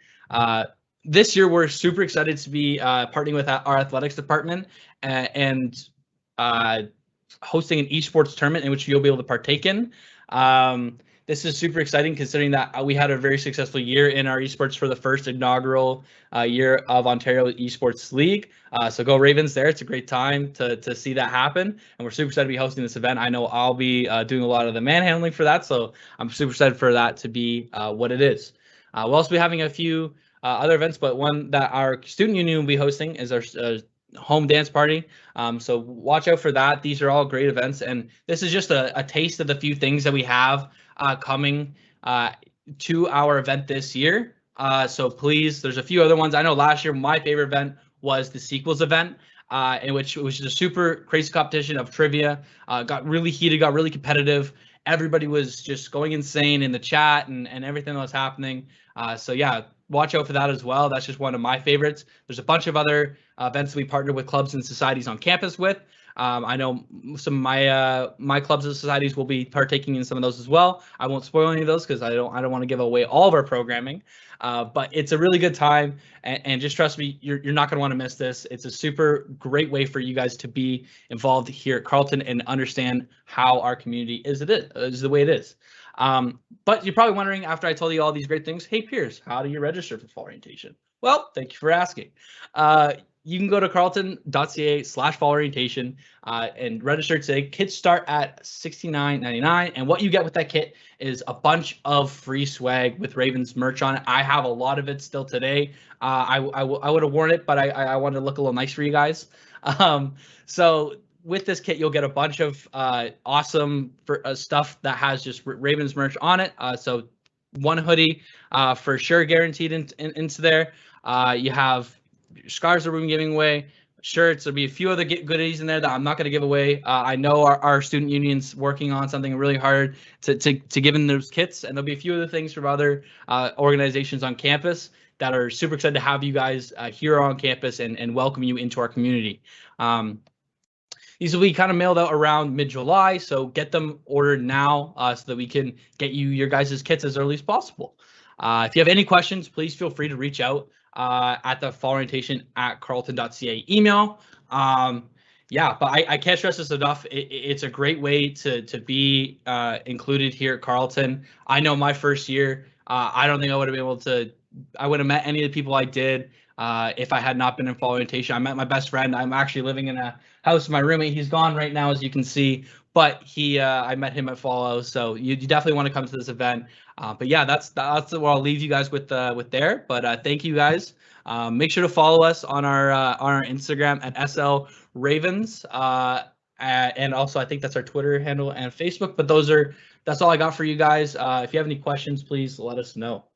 This year, we're super excited to be partnering with our athletics department and hosting an esports tournament in which you'll be able to partake in. This is super exciting considering that we had a very successful year in our esports for the first inaugural year of Ontario Esports League. So go Ravens there. It's a great time to see that happen. And we're super excited to be hosting this event. I know I'll be doing a lot of the manhandling for that. So I'm super excited for that to be what it is. We'll also be having a few other events, but one that our student union will be hosting is our home dance party. So watch out for that. These are all great events, and this is just a taste of the few things that we have coming to our event this year. So please, there's a few other ones. I know last year my favorite event was the sequels event, in which it was just a super crazy competition of trivia. Got really heated, got really competitive. Everybody was just going insane in the chat and everything that was happening. So yeah, watch out for that as well. That's just one of my favorites. There's a bunch of other events we partner with clubs and societies on campus with. I know some of my clubs and societies will be partaking in some of those as well. I won't spoil any of those because I don't want to give away all of our programming. But it's a really good time, and just trust me, you're not going to want to miss this. It's a super great way for you guys to be involved here at Carleton and understand how our community is the way it is. But you're probably wondering, after I told you all these great things, hey Piers, how do you register for fall orientation? Well, thank you for asking. You can go to carleton.ca/fall orientation and register today. Kits start at $69.99, and what you get with that kit is a bunch of free swag with Ravens merch on it. I have a lot of it still today. I would have worn it, but I wanted to look a little nice for you guys. So with this kit, you'll get a bunch of awesome stuff that has just Ravens merch on it. So one hoodie for sure guaranteed into there. You have scarves that we're giving away, shirts. There'll be a few other goodies in there that I'm not going to give away. I know our student union's working on something really hard to give in those kits, and there'll be a few other things from other organizations on campus. that are super excited to have you guys here on campus and welcome you into our community. These will be kind of mailed out around mid-July, so get them ordered now so that we can get you your guys' kits as early as possible. If you have any questions, please feel free to reach out at the fall orientation at carleton.ca email. Yeah, but I can't stress this enough. It's a great way to be included here at Carleton. I know my first year, I don't think I would have been able to, I would have met any of the people I did if I had not been in fall orientation. I met my best friend. I'm actually living in a house with my roommate. He's gone right now, as you can see, but I met him at Follow. So you definitely want to come to this event. But yeah, that's what I'll leave you guys with there. But thank you guys. Make sure to follow us on our Instagram at SL Ravens, and also I think that's our Twitter handle and Facebook. But that's all I got for you guys. If you have any questions, please let us know.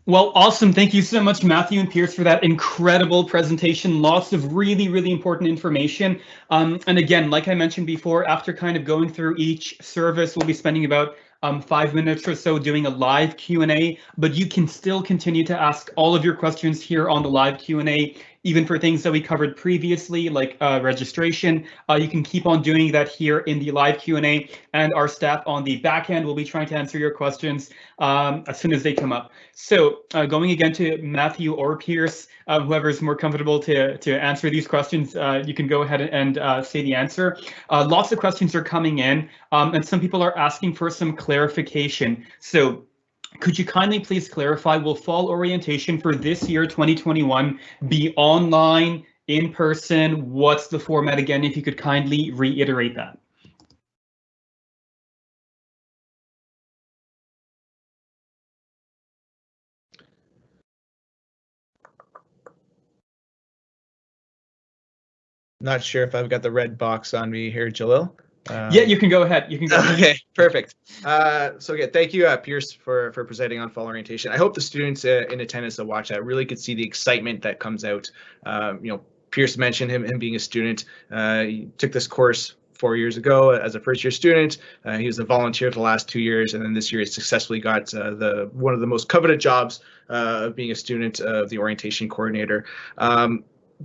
Well, awesome. Thank you so much, Matthew and Pierce, for that incredible presentation. Lots of really, really important information. And again, like I mentioned before, after kind of going through each service, we'll be spending about 5 minutes or so doing a live Q&A, but you can still continue to ask all of your questions here on the live Q&A, even for things that we covered previously, like registration. You can keep on doing that here in the live Q&A, and our staff on the back end will be trying to answer your questions as soon as they come up. So going again to Matthew or Pierce, whoever's more comfortable to answer these questions, you can go ahead and say the answer. Lots of questions are coming in, and some people are asking for some clarification. So could you kindly please clarify, will fall orientation for this year, 2021, be online, in person? What's the format again, if you could kindly reiterate that?
Not sure if I've got the red box on me here, Jalil.
Yeah, you can go ahead. You can go ahead.
Okay, perfect. So again, thank you, Pierce, for presenting on fall orientation. I hope the students in attendance that watch that really could see the excitement that comes out. Pierce mentioned him being a student. He took this course 4 years ago as a first-year student. He was a volunteer for the last 2 years, and then this year he successfully got one of the most coveted jobs of being a student of the orientation coordinator.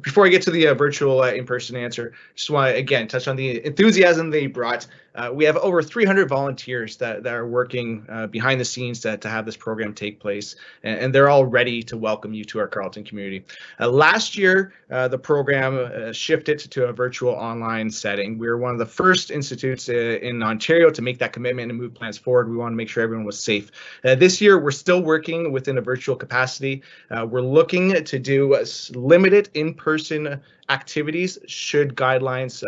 Before I get to the virtual in-person answer, just want to again touch on the enthusiasm they brought. We have over 300 volunteers that are working behind the scenes to have this program take place, and they're all ready to welcome you to our Carleton community. Last year, the program shifted to a virtual online setting. We were one of the first institutes in Ontario to make that commitment and move plans forward. We want to make sure everyone was safe. This year, we're still working within a virtual capacity. We're looking to do limited in-person activities should guidelines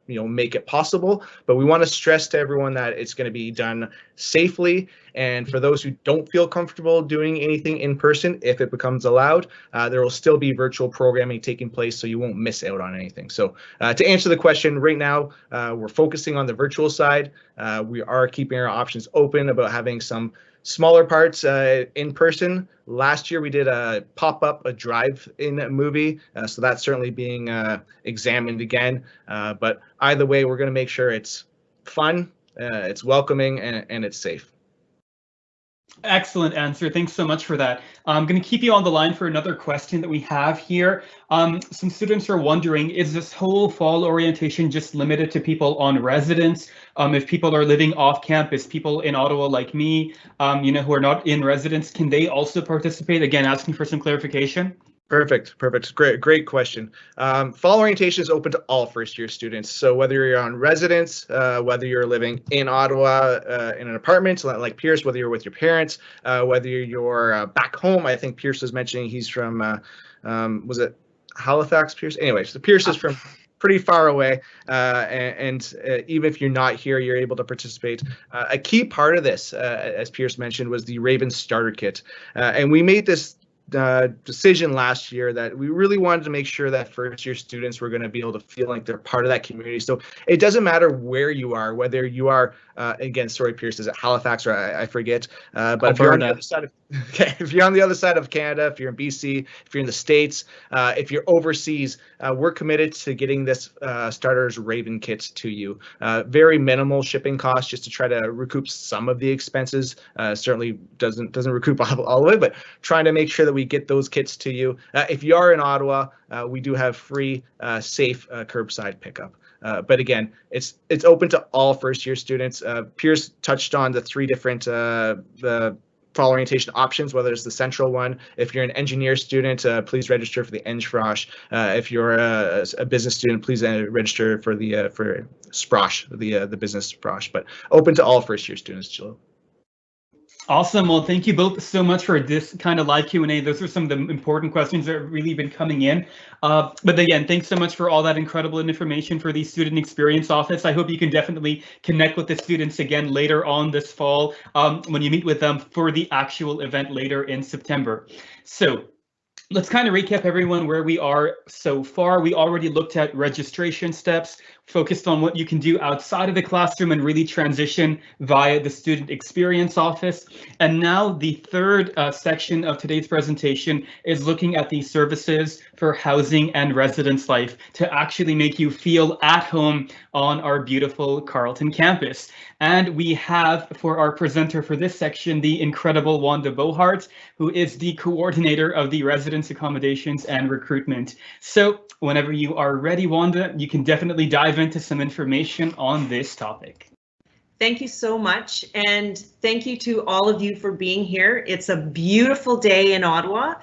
make it possible, but we want to stress to everyone that it's going to be done safely. And for those who don't feel comfortable doing anything in person, if it becomes allowed, there will still be virtual programming taking place, so you won't miss out on anything. So to answer the question, right now we're focusing on the virtual side. We are keeping our options open about having some smaller parts in person. Last year we did a pop-up, a drive-in movie, so that's certainly being examined again. But either way, we're going to make sure it's fun, it's welcoming, and it's safe.
Excellent answer. Thanks so much for that. I'm going to keep you on the line for another question that we have here. Some students are wondering, is this whole fall orientation just limited to people on residence? If people are living off campus, people in Ottawa like me, who are not in residence, can they also participate? Again, asking for some clarification.
Perfect. Great question. Fall orientation is open to all first-year students. So whether you're on residence, whether you're living in Ottawa in an apartment like Pierce, whether you're with your parents, whether you're back home. I think Pierce was mentioning he's from, was it Halifax, Pierce? Anyway, so Pierce is from pretty far away, and even if you're not here, you're able to participate. A key part of this, as Pierce mentioned, was the Ravens starter kit, and we made this decision last year that we really wanted to make sure that first year students were going to be able to feel like they're part of that community. So it doesn't matter where you are, whether you are, again, sorry, Pierce, is it Halifax or I forget, but if you're on the other side of, okay, if you're on the other side of Canada, if you're in BC, if you're in the States, if you're overseas, we're committed to getting this starters Raven kits to you. Very minimal shipping costs just to try to recoup some of the expenses. Certainly doesn't recoup all of it, but trying to make sure that we get those kits to you. If you are in Ottawa, we do have free, safe curbside pickup. But again, it's open to all first-year students. Pierce touched on the 3 different the fall orientation options, whether it's the central one. If you're an engineer student, please register for the EngFrosh. If you're a business student, please register for the for Sprosh, the business Sprosh. But open to all first-year students, Jill.
Awesome. Well, thank you both so much for this kind of live Q&A. Those are some of the important questions that have really been coming in. But again, thanks so much for all that incredible information for the Student Experience Office. I hope you can definitely connect with the students again later on this fall when you meet with them for the actual event later in September. So let's kind of recap everyone where we are so far. We already looked at registration steps, focused on what you can do outside of the classroom and really transition via the Student Experience Office. And now the third section of today's presentation is looking at the services for housing and residence life to actually make you feel at home on our beautiful Carleton campus. And we have for our presenter for this section, the incredible Wanda Bohart, who is the coordinator of the residence accommodations and recruitment. So whenever you are ready, Wanda, you can definitely dive into some information on this topic.
Thank you so much, and thank you to all of you for being here. It's a beautiful day in Ottawa,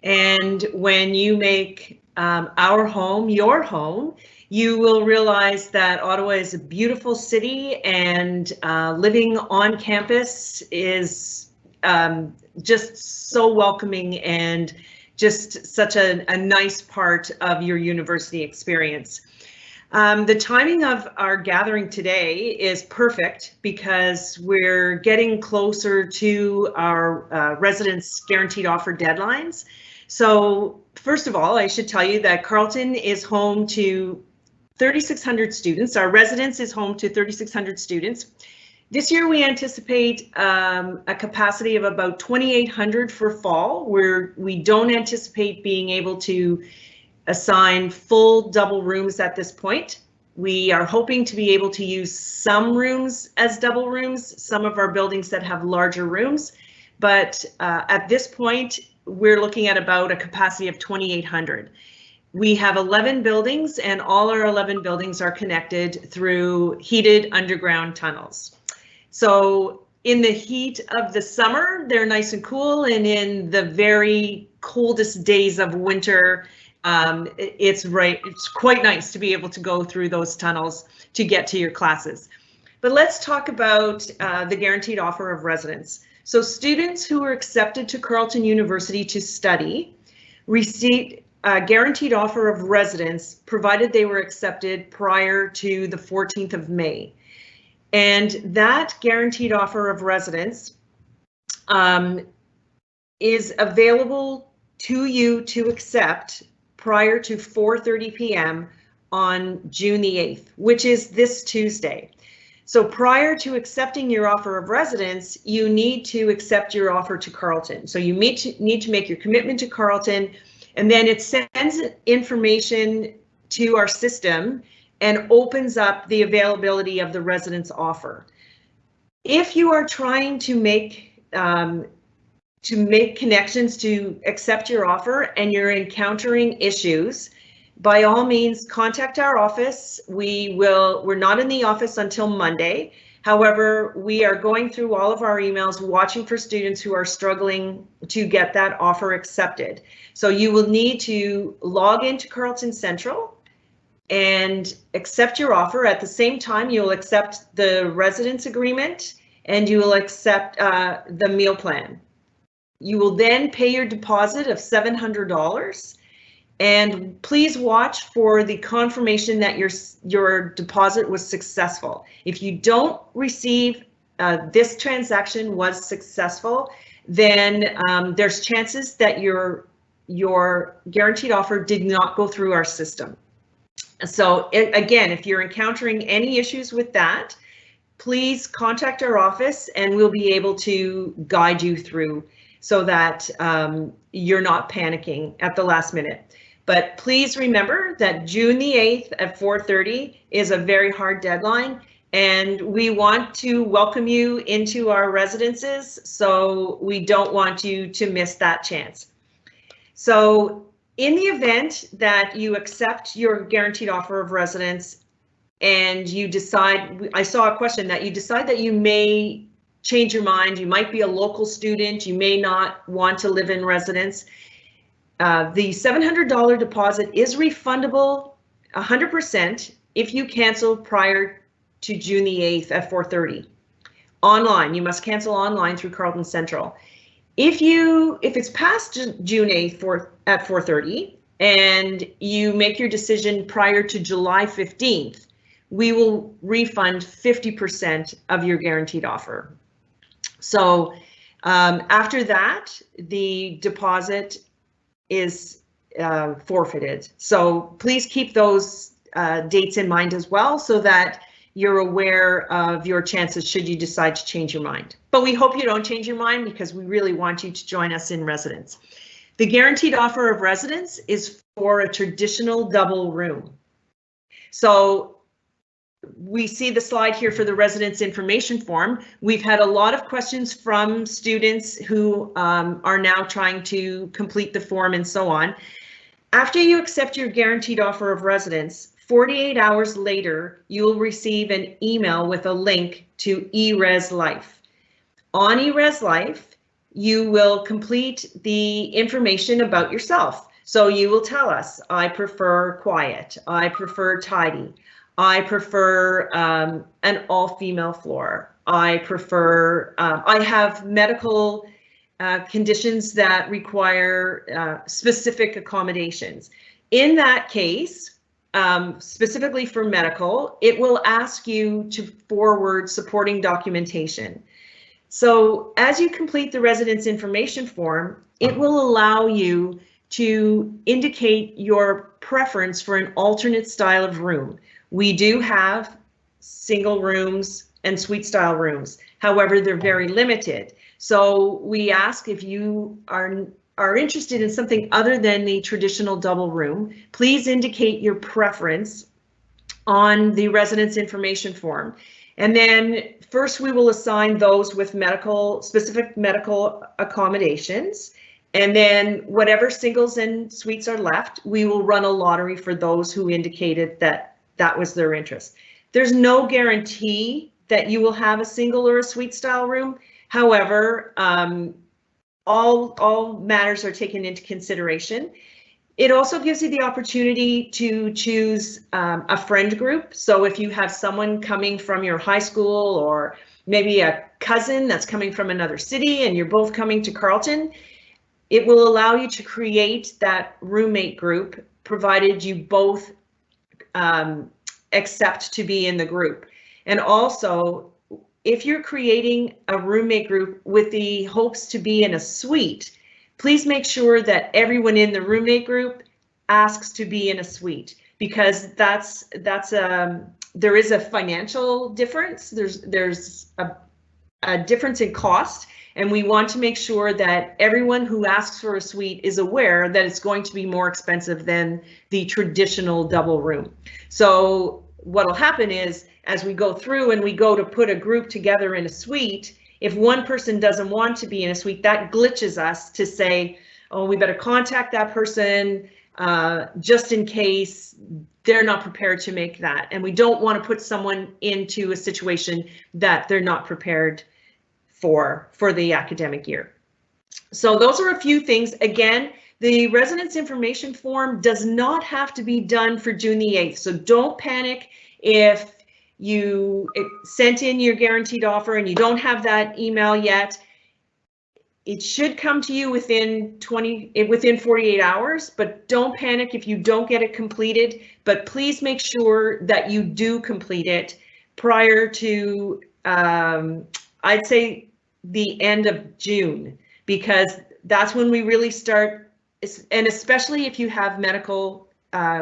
and when you make our home your home, you will realize that Ottawa is a beautiful city, and living on campus is just so welcoming and just such a nice part of your university experience. The timing of our gathering today is perfect because we're getting closer to our residents' guaranteed offer deadlines. So first of all, I should tell you that Carleton is home to 3,600 students. Our residence is home to 3,600 students. This year we anticipate a capacity of about 2,800 for fall, where we don't anticipate being able to assign full double rooms at this point. We are hoping to be able to use some rooms as double rooms, some of our buildings that have larger rooms, but at this point, we're looking at about a capacity of 2,800. We have 11 buildings, and all our 11 buildings are connected through heated underground tunnels. So in the heat of the summer, they're nice and cool, and in the very coldest days of winter, it's quite nice to be able to go through those tunnels to get to your classes. But let's talk about the guaranteed offer of residence. So students who are accepted to Carleton University to study receive a guaranteed offer of residence provided they were accepted prior to the 14th of May. And that guaranteed offer of residence is available to you to accept prior to 4:30 p.m. on June the 8th, which is this Tuesday. So prior to accepting your offer of residence, you need to accept your offer to Carleton. So you need to make your commitment to Carleton, and then it sends information to our system and opens up the availability of the residence offer. If you are trying to make connections to accept your offer and you're encountering issues, by all means contact our office. We're not in the office until Monday. However, we are going through all of our emails, watching for students who are struggling to get that offer accepted. So you will need to log into Carleton Central and accept your offer. At the same time, you'll accept the residence agreement and you will accept the meal plan. You will then pay your deposit of $700, and please watch for the confirmation that your deposit was successful. If you don't receive this transaction was successful, then there's chances that your guaranteed offer did not go through our system. So again, if you're encountering any issues with that, please contact our office and we'll be able to guide you through so that you're not panicking at the last minute. But please remember that June the 8th at 4:30 is a very hard deadline, and we want to welcome you into our residences, so we don't want you to miss that chance. So in the event that you accept your guaranteed offer of residence and you decide, I saw a question that you decide that you may change your mind, you might be a local student, you may not want to live in residence, the $700 deposit is refundable 100% if you cancel prior to June the 8th at 4:30. Online, you must cancel online through Carleton Central. If it's past June 8th at 4:30 and you make your decision prior to July 15th, we will refund 50% of your guaranteed offer. So after that, the deposit is forfeited. So please keep those dates in mind as well, so that you're aware of your chances should you decide to change your mind. But we hope you don't change your mind, because we really want you to join us in residence. The guaranteed offer of residence is for a traditional double room. So we see the slide here for the residence information form. We've had a lot of questions from students who are now trying to complete the form and so on. After you accept your guaranteed offer of residence, 48 hours later, you will receive an email with a link to eRes Life. On eRes Life, you will complete the information about yourself. So you will tell us, I prefer quiet, I prefer tidy, I prefer an all-female floor, I prefer, I have medical conditions that require specific accommodations. In that case, specifically for medical, it will ask you to forward supporting documentation. So as you complete the residence information form, it will allow you to indicate your preference for an alternate style of room. We do have single rooms and suite style rooms. However, they're very limited. So we ask, if you are interested in something other than the traditional double room, please indicate your preference on the residence information form. And then first we will assign those with specific medical accommodations. And then whatever singles and suites are left, we will run a lottery for those who indicated that that was their interest. There's no guarantee that you will have a single or a suite style room. However, all matters are taken into consideration. It also gives you the opportunity to choose a friend group. So if you have someone coming from your high school, or maybe a cousin that's coming from another city and you're both coming to Carleton, it will allow you to create that roommate group, provided you both accept to be in the group. And also, if you're creating a roommate group with the hopes to be in a suite, please make sure that everyone in the roommate group asks to be in a suite, because there is a financial difference. There's a difference in cost, and we want to make sure that everyone who asks for a suite is aware that it's going to be more expensive than the traditional double room. So what'll happen is, as we go through and we go to put a group together in a suite, if one person doesn't want to be in a suite, that glitches us to say, oh, we better contact that person just in case they're not prepared to make that. And we don't want to put someone into a situation that they're not prepared for the academic year. So those are a few things. Again, the residence information form does not have to be done for June the 8th. So don't panic if you sent in your guaranteed offer and you don't have that email yet. It should come to you within 48 hours, but don't panic if you don't get it completed. But please make sure that you do complete it prior to, I'd say, the end of June, because that's when we really start, and especially if you have medical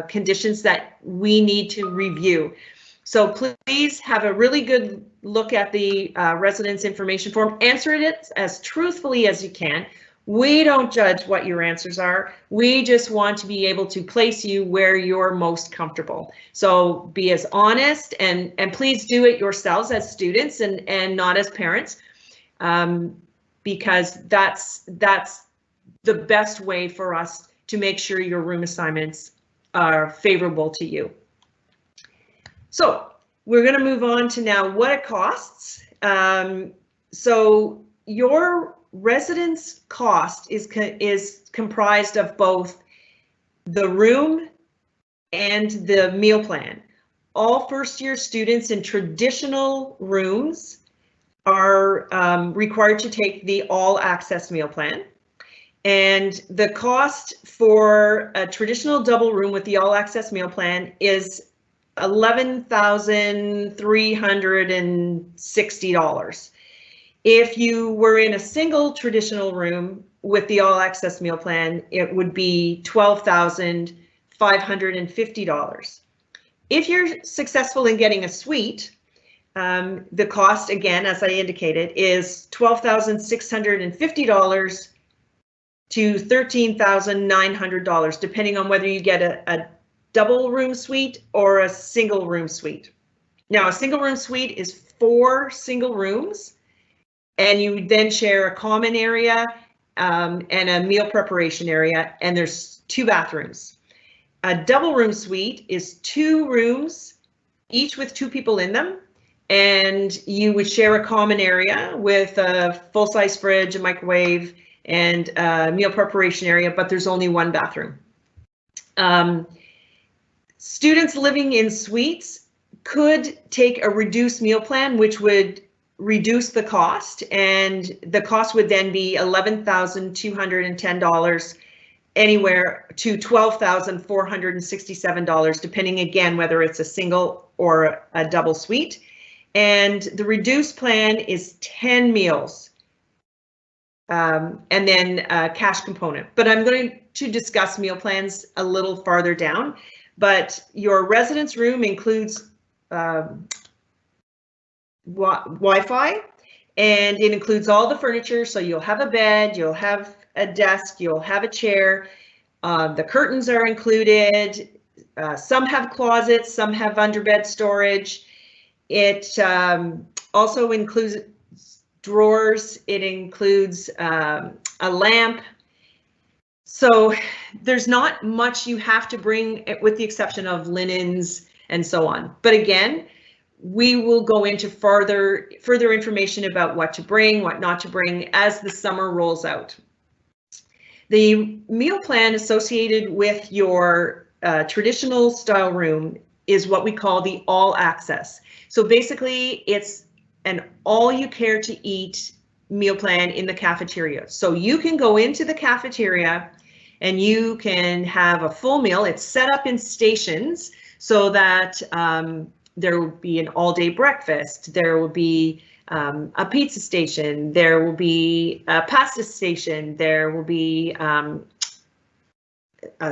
conditions that we need to review. So please have a really good look at the residence information form. Answer it as truthfully as you can. We don't judge what your answers are. We just want to be able to place you where you're most comfortable. So be as honest, and please do it yourselves as students and not as parents, because that's the best way for us to make sure your room assignments are favorable to you. So we're going to move on to now what it costs. So your residence cost is comprised of both the room and the meal plan. All first-year students in traditional rooms are required to take the all-access meal plan. And the cost for a traditional double room with the all-access meal plan is $11,360. If you were in a single traditional room with the all-access meal plan, it would be $12,550. If you're successful in getting a suite, the cost, again, as I indicated, is $12,650 to $13,900, depending on whether you get a double room suite or a single room suite. Now, a single room suite is 4 single rooms, and you then share a common area and a meal preparation area, and there's 2 bathrooms. A double room suite is 2 rooms, each with 2 people in them, and you would share a common area with a full-size fridge, a microwave, and a meal preparation area, but there's only 1 bathroom. Students living in suites could take a reduced meal plan, which would reduce the cost, and the cost would then be $11,210 anywhere to $12,467, depending again whether it's a single or a double suite. And the reduced plan is 10 meals and then a cash component. But I'm going to discuss meal plans a little farther down. But your residence room includes Wi-Fi, and it includes all the furniture. So you'll have a bed, you'll have a desk, you'll have a chair. The curtains are included. Some have closets, some have underbed storage. It also includes drawers. It includes a lamp. So there's not much you have to bring, with the exception of linens and so on. But again, we will go into further information about what to bring, what not to bring as the summer rolls out. The meal plan associated with your traditional style room is what we call the all access. So basically it's an all you care to eat meal plan in the cafeteria. So you can go into the cafeteria and you can have a full meal. It's set up in stations so that there will be an all-day breakfast. There will be a pizza station. There will be a pasta station. There will be a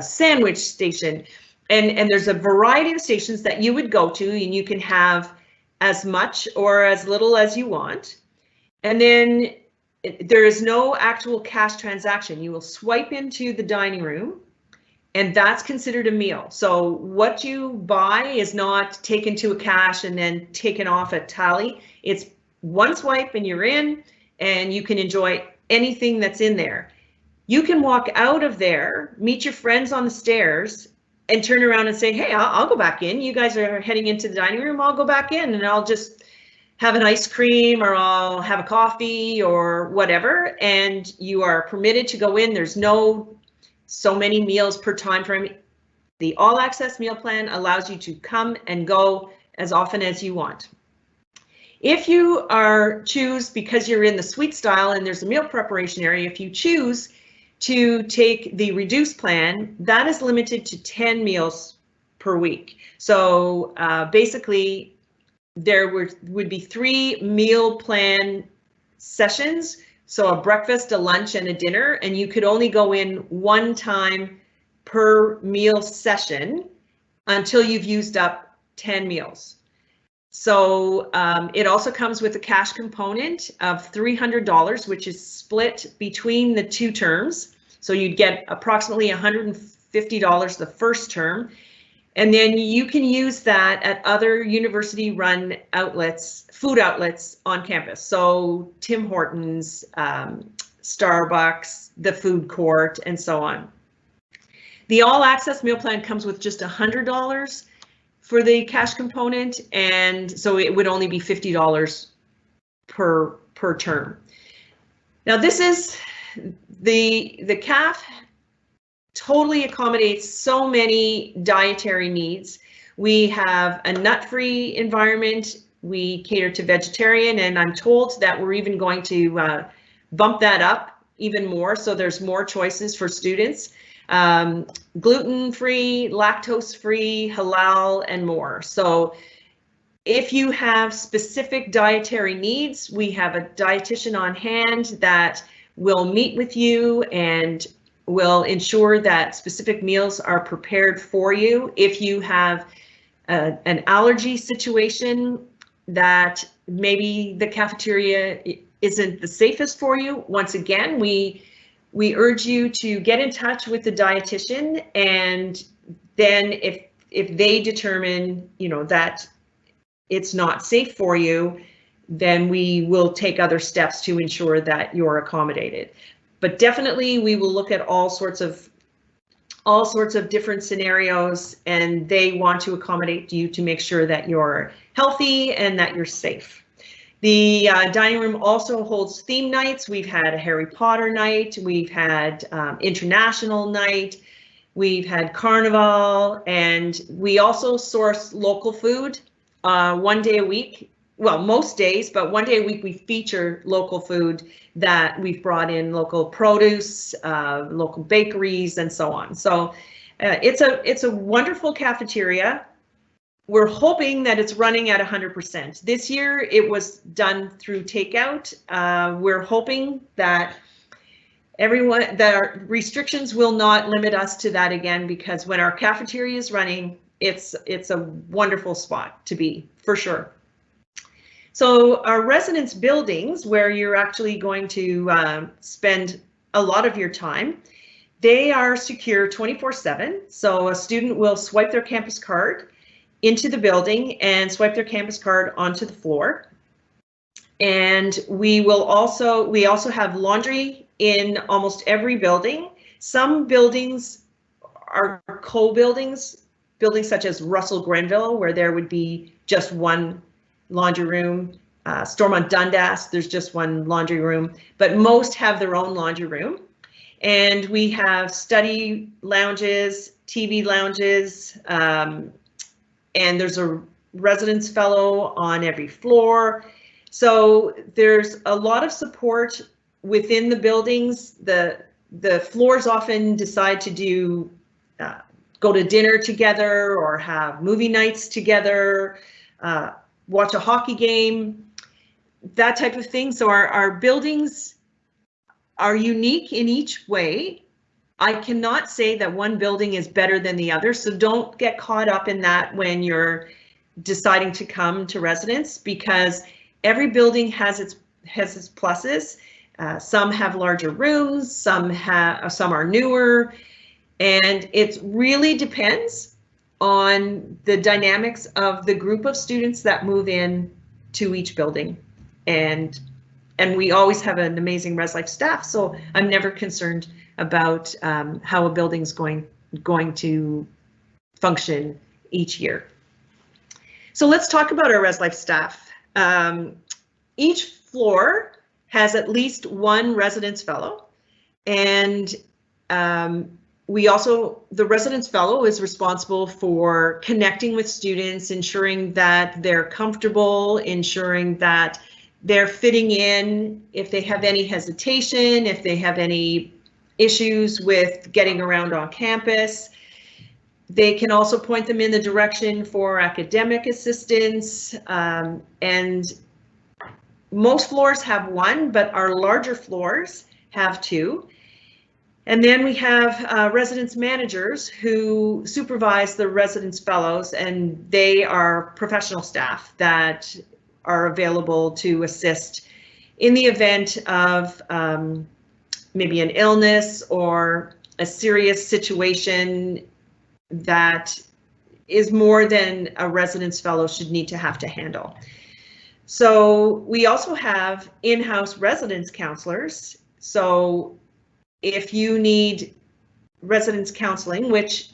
sandwich station. And there's a variety of stations that you would go to, and you can have as much or as little as you want. And then there is no actual cash transaction. You will swipe into the dining room, and that's considered a meal. So what you buy is not taken to a cash and then taken off a tally. It's one swipe and you're in, and you can enjoy anything that's in there. You can walk out of there, meet your friends on the stairs, and turn around and say, hey, I'll go back in. You guys are heading into the dining room. I'll go back in and I'll just have an ice cream, or I'll have a coffee or whatever. And you are permitted to go in. There's no so many meals per time frame. The all access meal plan allows you to come and go as often as you want. If you choose, because you're in the suite style and there's a meal preparation area, if you choose to take the reduced plan, that is limited to 10 meals per week. So basically there would be 3 meal plan sessions So a breakfast, a lunch, and a dinner, and you could only go in one time per meal session until you've used up 10 meals. So it also comes with a cash component of $300, which is split between the 2 terms. So you'd get approximately $150 the first term. And then you can use that at other university-run outlets, food outlets on campus. So Tim Hortons, Starbucks, the food court, and so on. The all-access meal plan comes with just $100 for the cash component, and so it would only be $50 per term. Now this is the CAF totally accommodates so many dietary needs. We have a nut-free environment. We cater to vegetarian, and I'm told that we're even going to bump that up even more, so there's more choices for students. Gluten-free, lactose-free, halal, and more. So if you have specific dietary needs, we have a dietitian on hand that will meet with you and will ensure that specific meals are prepared for you. If you have an allergy situation that maybe the cafeteria isn't the safest for you, once again, we urge you to get in touch with the dietitian, and then if they determine, you know, that it's not safe for you, then we will take other steps to ensure that you're accommodated. But definitely we will look at all sorts of different scenarios, and they want to accommodate you to make sure that you're healthy and that you're safe. The dining room also holds theme nights. We've had a Harry Potter night, we've had international night, we've had carnival, and we also source local food 1 day a week. Well, most days, but 1 day a week we feature local food that we've brought in, local produce, local bakeries, and so on. So it's a wonderful cafeteria. We're hoping that it's running at 100%. This year it was done through takeout. We're hoping that our restrictions will not limit us to that again, because when our cafeteria is running, it's a wonderful spot to be, for sure. So our residence buildings, where you're actually going to spend a lot of your time, they are secure 24/7. So a student will swipe their campus card into the building and swipe their campus card onto the floor. And we also have laundry in almost every building. Some buildings are co-buildings, buildings such as Russell Grenville, where there would be just one laundry room. Stormont Dundas, there's just one laundry room, but most have their own laundry room. And we have study lounges, TV lounges, and there's a residence fellow on every floor. So there's a lot of support within the buildings. The floors often decide to do go to dinner together or have movie nights together, watch a hockey game, that type of thing. So our buildings are unique in each way. I cannot say that one building is better than the other, so don't get caught up in that when you're deciding to come to residence, because every building has its pluses. Some have larger rooms, some are newer, and it really depends on the dynamics of the group of students that move in to each building. And we always have an amazing Res Life staff, so I'm never concerned about how a building's going to function each year. So let's talk about our Res Life staff. Each floor has at least one residence fellow, and the residence fellow is responsible for connecting with students, ensuring that they're comfortable, ensuring that they're fitting in. If they have any hesitation, if they have any issues with getting around on campus, they can also point them in the direction for academic assistance. And most floors have one, but our larger floors have two. And then we have residence managers who supervise the residence fellows, and they are professional staff that are available to assist in the event of maybe an illness or a serious situation that is more than a residence fellow should need to have to handle. So we also have in-house residence counselors. So if you need residence counseling, which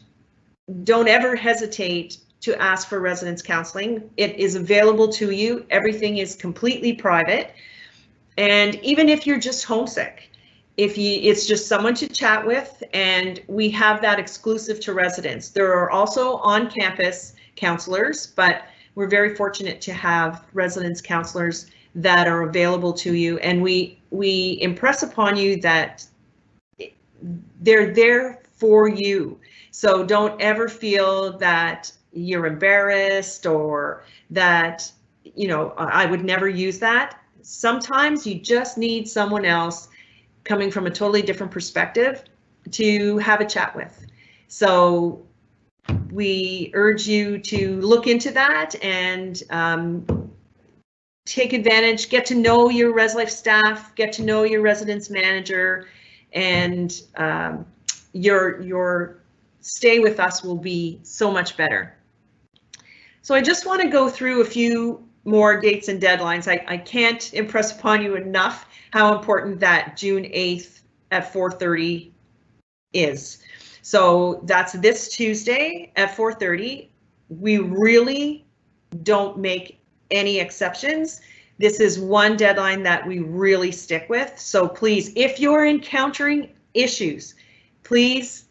don't ever hesitate to ask for residence counseling, it is available to you. Everything is completely private. And even if you're just homesick, it's just someone to chat with, and we have that exclusive to residents. There are also on-campus counselors, but we're very fortunate to have residence counselors that are available to you, and we impress upon you that they're there for you. So don't ever feel that you're embarrassed or that, you know, I would never use that. Sometimes you just need someone else coming from a totally different perspective to have a chat with. So we urge you to look into that and take advantage, get to know your ResLife staff, get to know your residence manager, and your stay with us will be so much better. So I just want to go through a few more dates and deadlines. I can't impress upon you enough how important that June 8th at 4:30 is. So that's this Tuesday at 4:30. We really don't make any exceptions. This is one deadline that we really stick with. So please, if you're encountering issues, please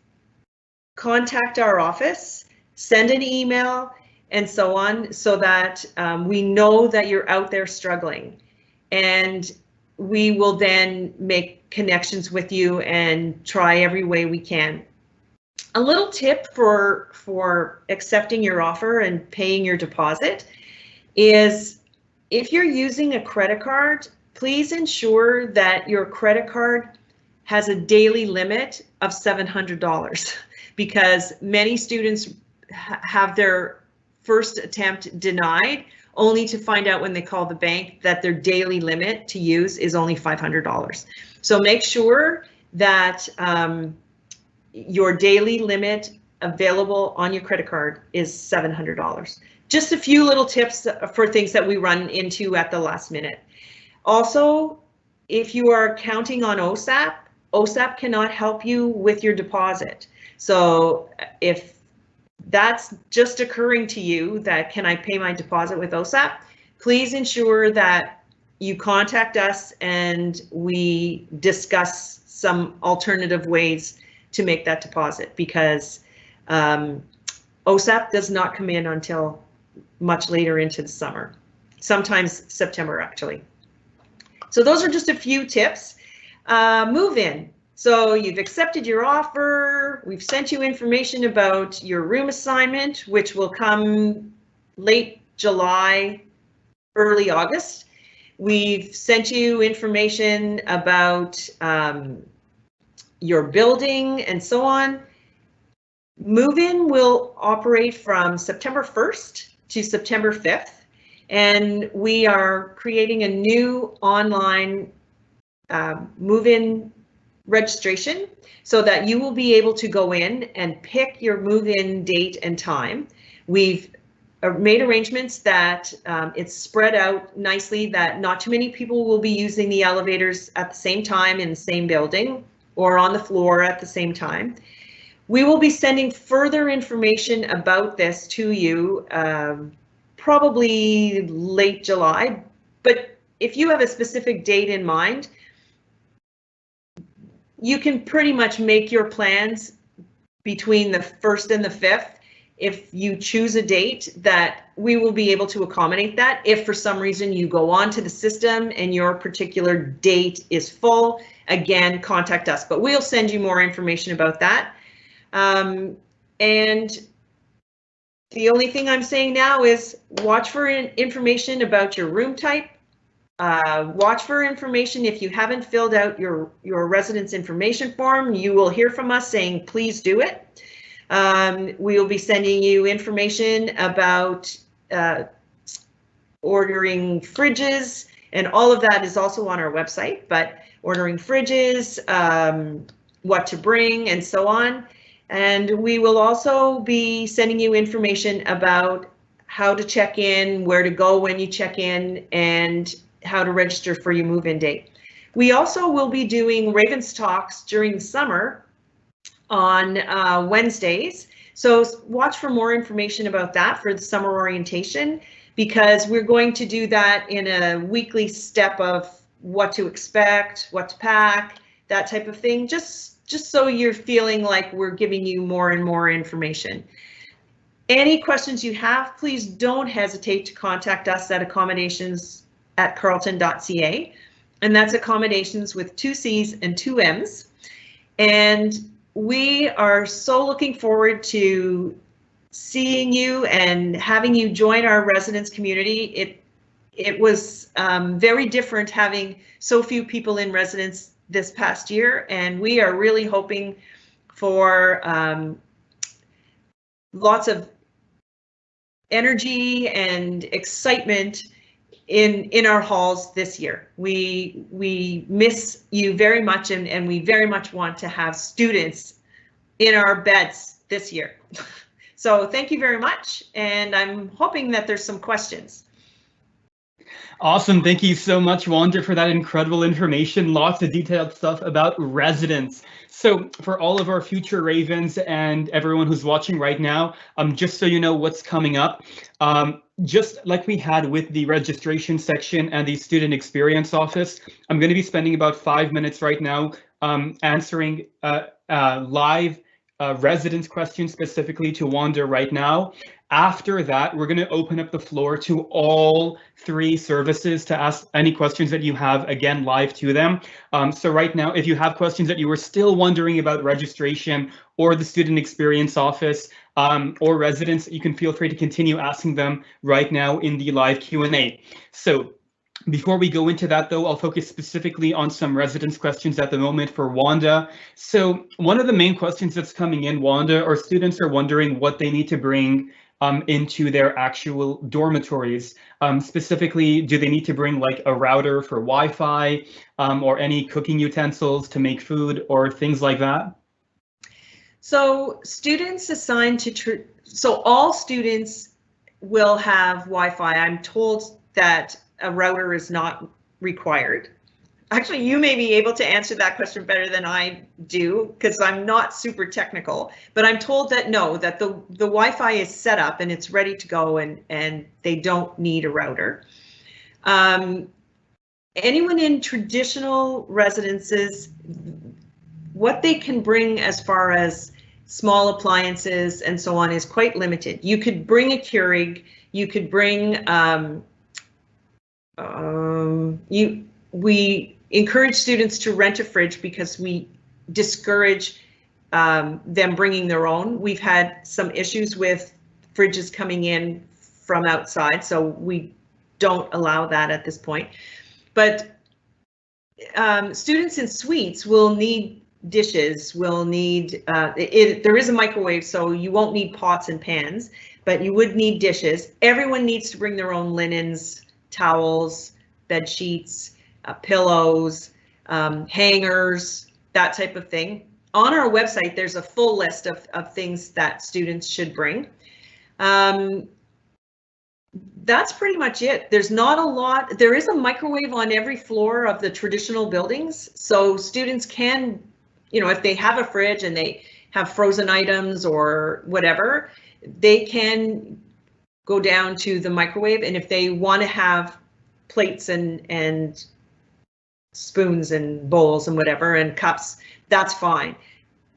contact our office, send an email, and so on, so that we know that you're out there struggling. And we will then make connections with you and try every way we can. A little tip for accepting your offer and paying your deposit is, if you're using a credit card, please ensure that your credit card has a daily limit of $700, because many students have their first attempt denied, only to find out when they call the bank that their daily limit to use is only $500. So make sure that your daily limit available on your credit card is $700. Just a few little tips for things that we run into at the last minute. Also, if you are counting on OSAP, OSAP cannot help you with your deposit. So if that's just occurring to you, that can I pay my deposit with OSAP, please ensure that you contact us and we discuss some alternative ways to make that deposit, because OSAP does not come in until much later into the summer, sometimes September actually. So those are just a few tips. Move in. So you've accepted your offer. We've sent you information about your room assignment, which will come late July, early August. We've sent you information about your building and so on. Move-in will operate from September 1st to September 5th, and we are creating a new online move-in registration so that you will be able to go in and pick your move-in date and time. We've made arrangements that it's spread out nicely, that not too many people will be using the elevators at the same time in the same building or on the floor at the same time. We will be sending further information about this to you probably late July, but if you have a specific date in mind, you can pretty much make your plans between the 1st and the 5th. If you choose a date, that we will be able to accommodate that. If for some reason you go onto the system and your particular date is full, again, contact us, but we'll send you more information about that. And the only thing I'm saying now is watch for information about your room type, Watch for information. If you haven't filled out your residence information form, you will hear from us saying, please do it. We will be sending you information about ordering fridges, and all of that is also on our website, but ordering fridges, what to bring, and so on. And we will also be sending you information about how to check in, where to go when you check in, and how to register for your move-in date. We also will be doing Ravens Talks during the summer on Wednesdays. So watch for more information about that for the summer orientation, because we're going to do that in a weekly step of what to expect, what to pack, that type of thing, just so you're feeling like we're giving you more and more information. Any questions you have, please don't hesitate to contact us at accommodations@carleton.ca, and that's accommodations with 2 C's and 2 M's. And we are so looking forward to seeing you and having you join our residence community. It was very different having so few people in residence this past year, and we are really hoping for lots of energy and excitement in our halls this year. We miss you very much, and we very much want to have students in our beds this year. So thank you very much, and I'm hoping that there's some questions.
Awesome. Thank you so much, Wanda, for that incredible information. Lots of detailed stuff about residents. So for all of our future Ravens and everyone who's watching right now, just so you know what's coming up, just like we had with the registration section and the student experience office, I'm going to be spending about 5 minutes right now answering live residence questions specifically to Wanda right now. After that, we're going to open up the floor to all 3 services to ask any questions that you have, again, live to them. So right now, if you have questions that you were still wondering about registration or the student experience office or residents, you can feel free to continue asking them right now in the live Q&A. So before we go into that, though, I'll focus specifically on some residence questions at the moment for Wanda. So one of the main questions that's coming in, Wanda, are students are wondering what they need to bring into their actual dormitories. Specifically, do they need to bring like a router for Wi-Fi or any cooking utensils to make food or things like that?
So students assigned to, so all students will have Wi-Fi. I'm told that a router is not required. Actually, you may be able to answer that question better than I do, because I'm not super technical, but I'm told that no, that the Wi-Fi is set up and it's ready to go, and they don't need a router. Anyone in traditional residences, what they can bring as far as small appliances and so on is quite limited. You could bring a Keurig, you could bring, we encourage students to rent a fridge because we discourage them bringing their own. We've had some issues with fridges coming in from outside, so we don't allow that at this point. But students in suites will need dishes, will need, there is a microwave, so you won't need pots and pans, but you would need dishes. Everyone needs to bring their own linens, towels, bed sheets, pillows, hangers, that type of thing. On our website, there's a full list of things that students should bring. That's pretty much it. There's not a lot. There is a microwave on every floor of the traditional buildings, so students can, you know, if they have a fridge and they have frozen items or whatever, they can go down to the microwave, and if they want to have plates and spoons and bowls and whatever and cups, that's fine.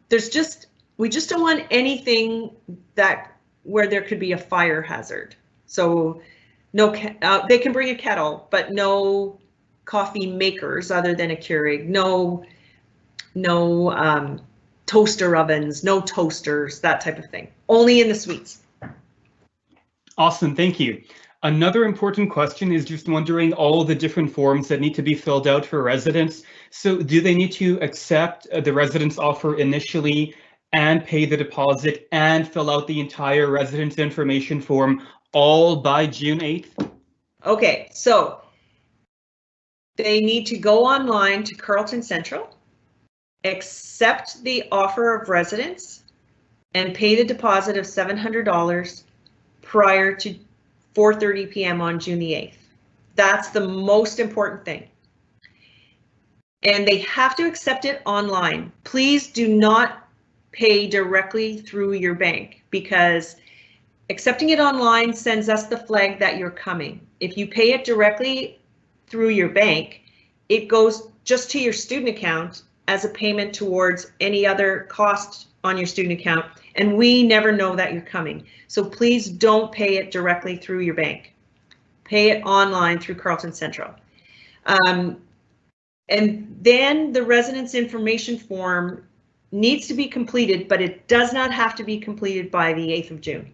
There's just, we just don't want anything that where there could be a fire hazard. So no, they can bring a kettle, but no coffee makers other than a Keurig, no toaster ovens, no toasters, that type of thing. Only in the suites.
Awesome, thank you. Another important question is just wondering all the different forms that need to be filled out for residents. So do they need to accept the residence offer initially and pay the deposit and fill out the entire residence information form all by June 8th?
Okay, so they need to go online to Carleton Central, accept the offer of residence, and pay the deposit of $700 prior to 4:30 p.m. on June the 8th. That's the most important thing. And they have to accept it online. Please do not pay directly through your bank, because accepting it online sends us the flag that you're coming. If you pay it directly through your bank, it goes just to your student account as a payment towards any other cost on your student account, and we never know that you're coming. So please don't pay it directly through your bank. Pay it online through Carleton Central. And then the residence information form needs to be completed, but it does not have to be completed by the 8th of June.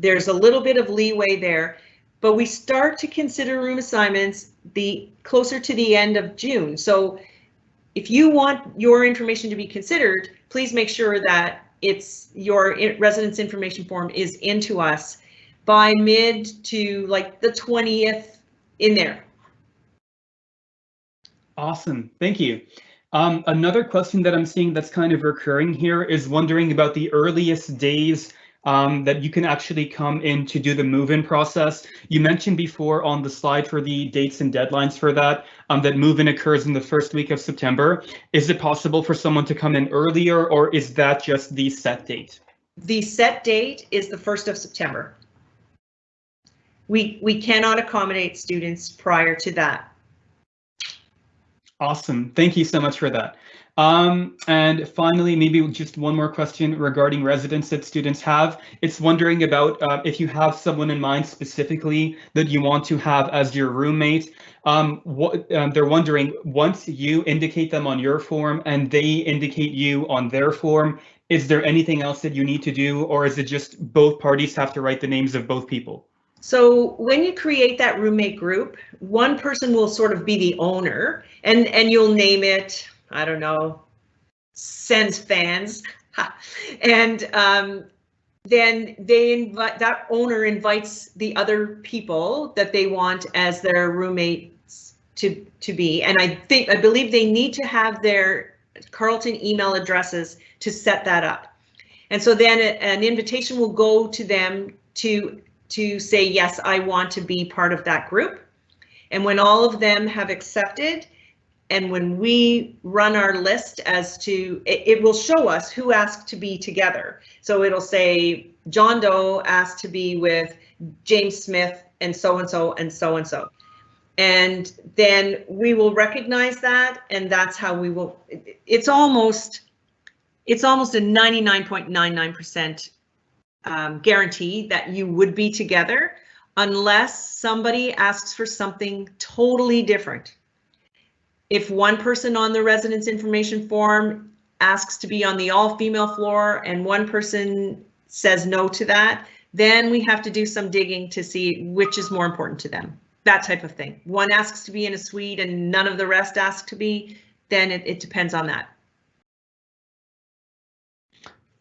There's a little bit of leeway there, but we start to consider room assignments closer to the end of June. So if you want your information to be considered, please make sure that your residence information form is into us by mid to like the 20th in there.
Awesome, thank you. Another question that I'm seeing that's kind of recurring here is wondering about the earliest days that you can actually come in to do the move-in process. You mentioned before on the slide for the dates and deadlines for that, that move-in occurs in the first week of September. Is it possible for someone to come in earlier, or is that just the set date?
The set date is the 1st of September. We cannot accommodate students prior to that.
Awesome, thank you so much for that. And finally, maybe just one more question regarding residence that students have. It's wondering about if you have someone in mind specifically that you want to have as your roommate. They're wondering, once you indicate them on your form and they indicate you on their form, is there anything else that you need to do, or is it just both parties have to write the names of both people?
So when you create that roommate group, one person will sort of be the owner, and you'll name it, I don't know, Sens Fans, and then that owner invites the other people that they want as their roommates to be. And I believe they need to have their Carleton email addresses to set that up. And so then an invitation will go to them to say, yes, I want to be part of that group. And when all of them have accepted, and when we run our list as to, it will show us who asked to be together. So it'll say John Doe asked to be with James Smith and so and so and so and so. And then we will recognize that, and that's how we will, it's almost a 99.99% guarantee that you would be together unless somebody asks for something totally different. If one person on the residence information form asks to be on the all-female floor and one person says no to that, then we have to do some digging to see which is more important to them. That type of thing. One asks to be in a suite and none of the rest ask to be, then it depends on that.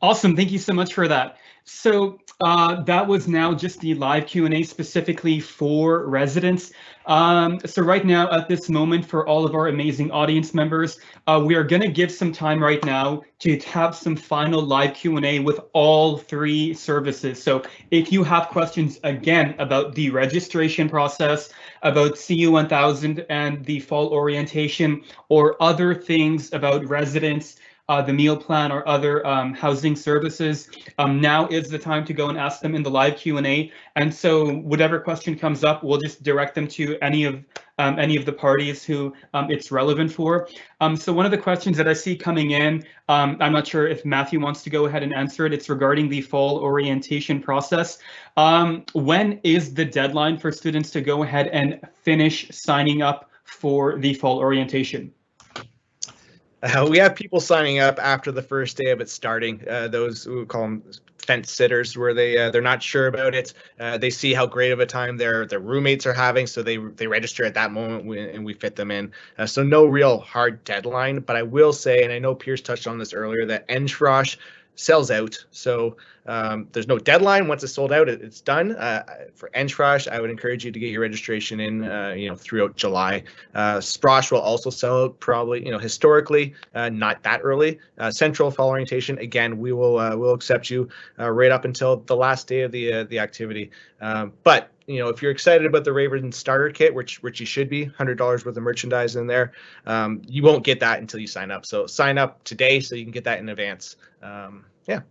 Awesome, thank you so much for that. So that was now just the live Q&A specifically for residents. So right now at this moment, for all of our amazing audience members, we are going to give some time right now to have some final live Q&A with all three services. So if you have questions again about the registration process, about CU 1000 and the fall orientation, or other things about residents, the meal plan or other housing services, now is the time to go and ask them in the live Q&A. And so whatever question comes up, we'll just direct them to any of the parties who it's relevant for. So one of the questions that I see coming in, I'm not sure if Matthew wants to go ahead and answer it. It's regarding the fall orientation process. When is the deadline for students to go ahead and finish signing up for the fall orientation?
We have people signing up after the first day of it starting. Those we call them fence sitters, where they're not sure about it. They see how great of a time their roommates are having, so they register at that moment and we fit them in. So no real hard deadline. But I will say, and I know Pierce touched on this earlier, that Enschrosch sells out. So there's no deadline. Once it's sold out, it's done. For Enschrosch, I would encourage you to get your registration in, throughout July. Sprosh will also sell out probably, historically, not that early. Central fall orientation, again, we'll accept you right up until the last day of the activity. But if you're excited about the Raven starter kit, which you should be, $100 worth of merchandise in there, you won't get that until you sign up. So sign up today so you can get that in advance. Yeah.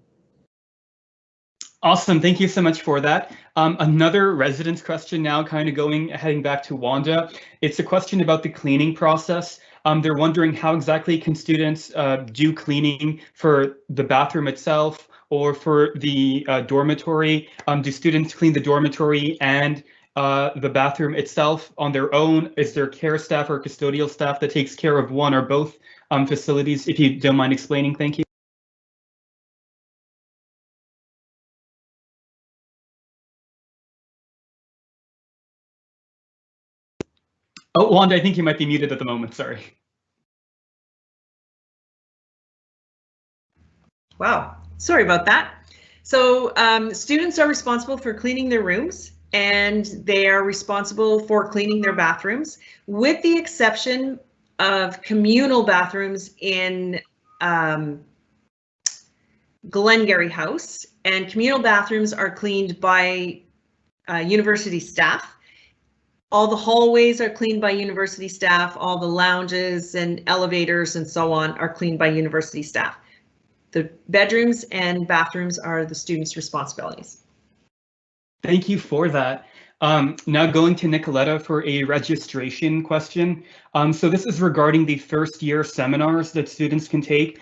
Awesome. Thank you so much for that. Another residence question now, kind of heading back to Wanda. It's a question about the cleaning process. They're wondering how exactly can students do cleaning for the bathroom itself or for the dormitory? Do students clean the dormitory and the bathroom itself on their own? Is there care staff or custodial staff that takes care of one or both facilities? If you don't mind explaining, thank you. Oh, Wanda, I think you might be muted at the moment. Sorry.
Wow, sorry about that. So students are responsible for cleaning their rooms, and they are responsible for cleaning their bathrooms, with the exception of communal bathrooms in Glengarry House. And communal bathrooms are cleaned by university staff. All the hallways are cleaned by university staff. All the lounges and elevators and so on are cleaned by university staff. The bedrooms and bathrooms are the students' responsibilities.
Thank you for that. Now going to Nicoletta for a registration question. So this is regarding the first year seminars that students can take.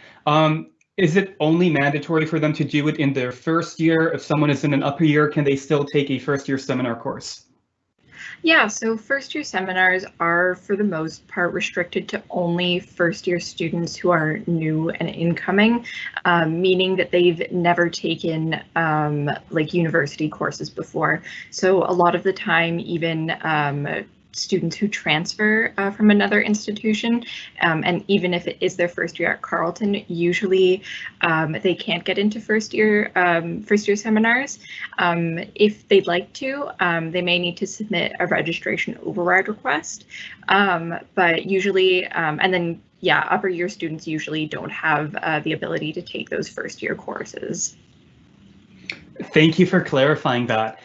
Is it only mandatory for them to do it in their first year? If someone is in an upper year, can they still take a first year seminar course?
Yeah, so first year seminars are for the most part restricted to only first year students who are new and incoming, meaning that they've never taken like university courses before. So a lot of the time, even students who transfer from another institution, and even if it is their first year at Carleton, usually they can't get into first year seminars. If they'd like to, they may need to submit a registration override request, but usually, and then yeah, upper year students usually don't have the ability to take those first year courses.
Thank you for clarifying that.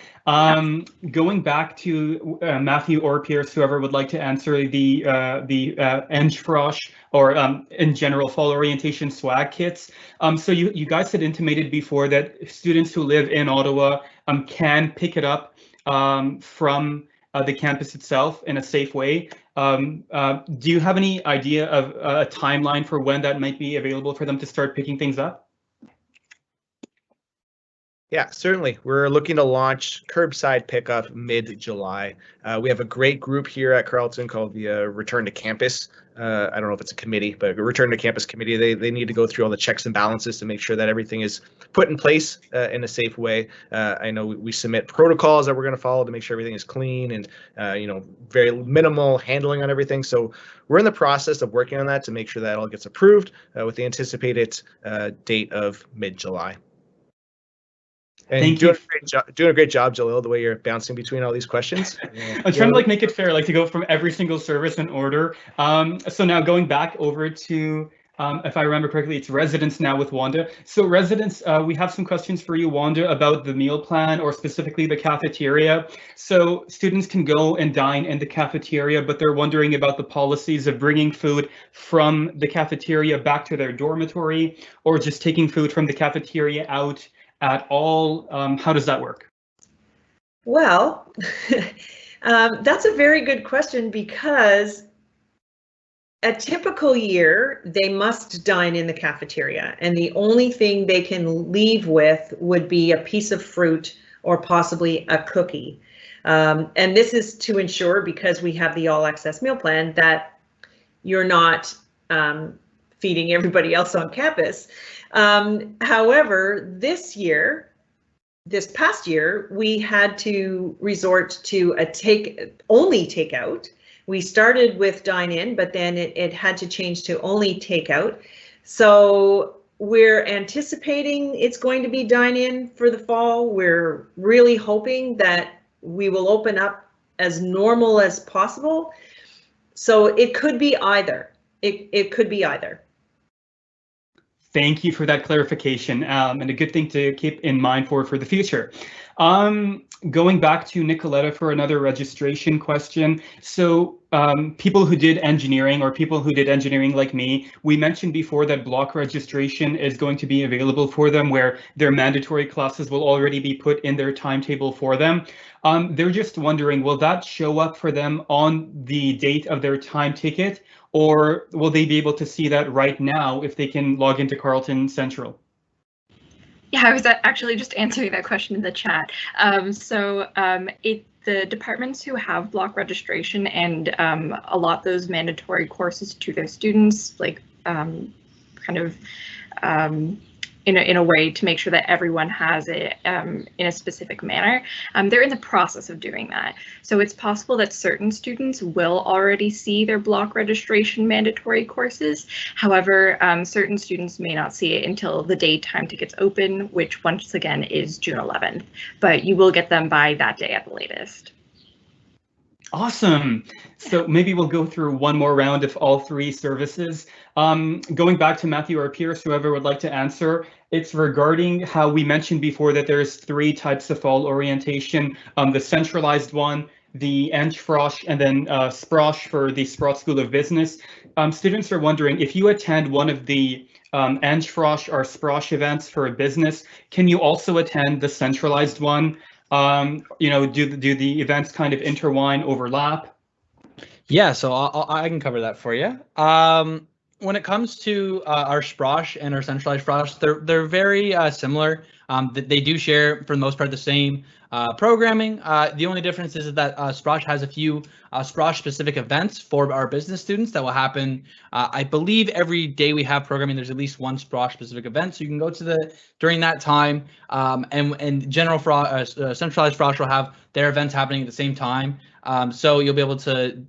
Going back to Matthew or Pierce, whoever would like to answer the Enschrosch or in general fall orientation swag kits. So you guys had intimated before that students who live in Ottawa can pick it up from the campus itself in a safe way. Do you have any idea of a timeline for when that might be available for them to start picking things up?
Yeah, certainly. We're looking to launch curbside pickup mid-July. We have a great group here at Carleton called the Return to Campus. I don't know if it's a committee, but a Return to Campus committee. They need to go through all the checks and balances to make sure that everything is put in place in a safe way. I know we submit protocols that we're going to follow to make sure everything is clean and very minimal handling on everything. So we're in the process of working on that to make sure that all gets approved with the anticipated date of mid-July. And
Thank
doing
you.
Doing a great job, Jalil, the way you're bouncing between all these questions.
I'm trying to make it fair, to go from every single service in order. So now going back over to, if I remember correctly, it's residents now with Wanda. So residents, we have some questions for you, Wanda, about the meal plan or specifically the cafeteria. So students can go and dine in the cafeteria, but they're wondering about the policies of bringing food from the cafeteria back to their dormitory or just taking food from the cafeteria out at all. How does that work?
Well, that's a very good question, because a typical year they must dine in the cafeteria, and the only thing they can leave with would be a piece of fruit or possibly a cookie. And this is to ensure, because we have the all access meal plan, that you're not feeding everybody else on campus. However, this past year, we had to resort to only takeout. We started with dine-in, but then it had to change to only takeout. So we're anticipating it's going to be dine-in for the fall. We're really hoping that we will open up as normal as possible. So it could be either. It could be either.
Thank you for that clarification, and a good thing to keep in mind for the future. Going back to Nicoletta for another registration question. So people who did engineering or people who did engineering like me, we mentioned before that block registration is going to be available for them where their mandatory classes will already be put in their timetable for them. They're just wondering, will that show up for them on the date of their time ticket, or will they be able to see that right now if they can log into Carleton Central?
Yeah, I was actually just answering that question in the chat. The departments who have block registration and allot those mandatory courses to their students, like in a way to make sure that everyone has it in a specific manner. They're in the process of doing that. So it's possible that certain students will already see their block registration mandatory courses. However, certain students may not see it until the day time tickets open, which once again is June 11th, but you will get them by that day at the latest.
Awesome. So maybe we'll go through one more round of all three services. Going back to Matthew or Pierce, whoever would like to answer, it's regarding how we mentioned before that there's three types of fall orientation, the centralized one, the Eng-Frosch, and then Sprosh for the Sprott School of Business. Students are wondering, if you attend one of the Eng-Frosch or Sprosh events for a business, can you also attend the centralized one? Do the events kind of intertwine, overlap?
Yeah, so I can cover that for you. When it comes to our Sprosh and our centralized Sprosh, they're very similar. They do share, for the most part, the same programming. The only difference is that Sprosh has a few Sprosh-specific events for our business students that will happen. I believe every day we have programming, there's at least one Sprosh-specific event, so you can go to during that time. And general centralized Sprosh will have their events happening at the same time, so you'll be able to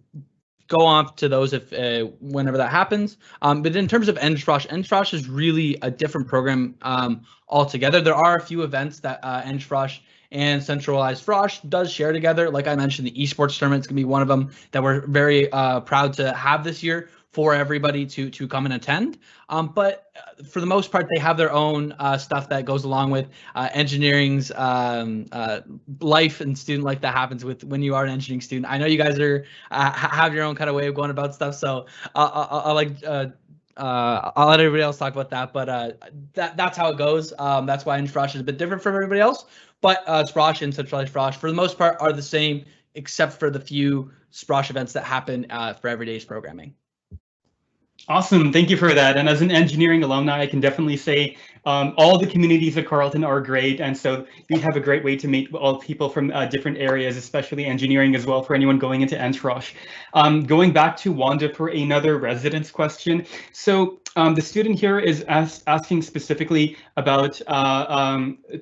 go on to those if whenever that happens. But in terms of Eng-Frosch is really a different program altogether. There are a few events that Eng-Frosch and centralized Frosh does share together. Like I mentioned, the esports tournament is going to be one of them that we're very proud to have this year for everybody to come and attend. But for the most part, they have their own stuff that goes along with engineering's life and student life that happens with when you are an engineering student. I know you guys are have your own kind of way of going about stuff, so I'll let everybody else talk about that. But that's how it goes. That's why Eng-Frosch is a bit different from everybody else. But Sprosh and centralized Frosh, for the most part, are the same, except for the few Sprosh events that happen for every day's programming.
Awesome, thank you for that. And as an engineering alumni, I can definitely say all the communities at Carleton are great. And so we have a great way to meet all people from different areas, especially engineering as well, for anyone going into Eng-Frosch. Going back to Wanda for another residence question. So the student here is asking specifically about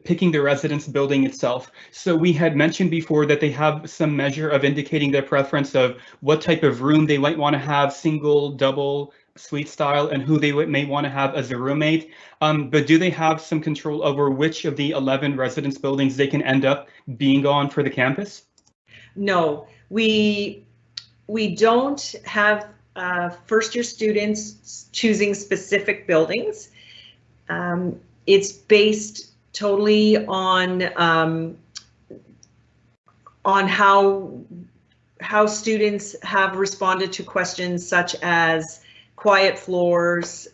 picking the residence building itself. So we had mentioned before that they have some measure of indicating their preference of what type of room they might want to have, single, double, suite style, and who they may want to have as a roommate. But do they have some control over which of the 11 residence buildings they can end up being on for the campus?
No, we don't have first year students choosing specific buildings. It's based totally on how students have responded to questions such as quiet floors,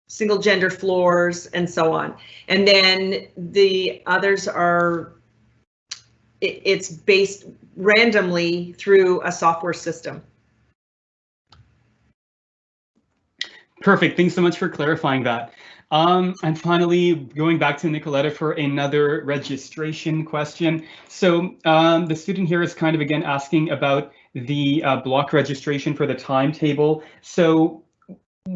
single gender floors, and so on. And then the others are, it's based randomly through a software system.
Perfect, thanks so much for clarifying that. And finally, going back to Nicoletta for another registration question. So the student here is kind of again asking about the block registration for the timetable. So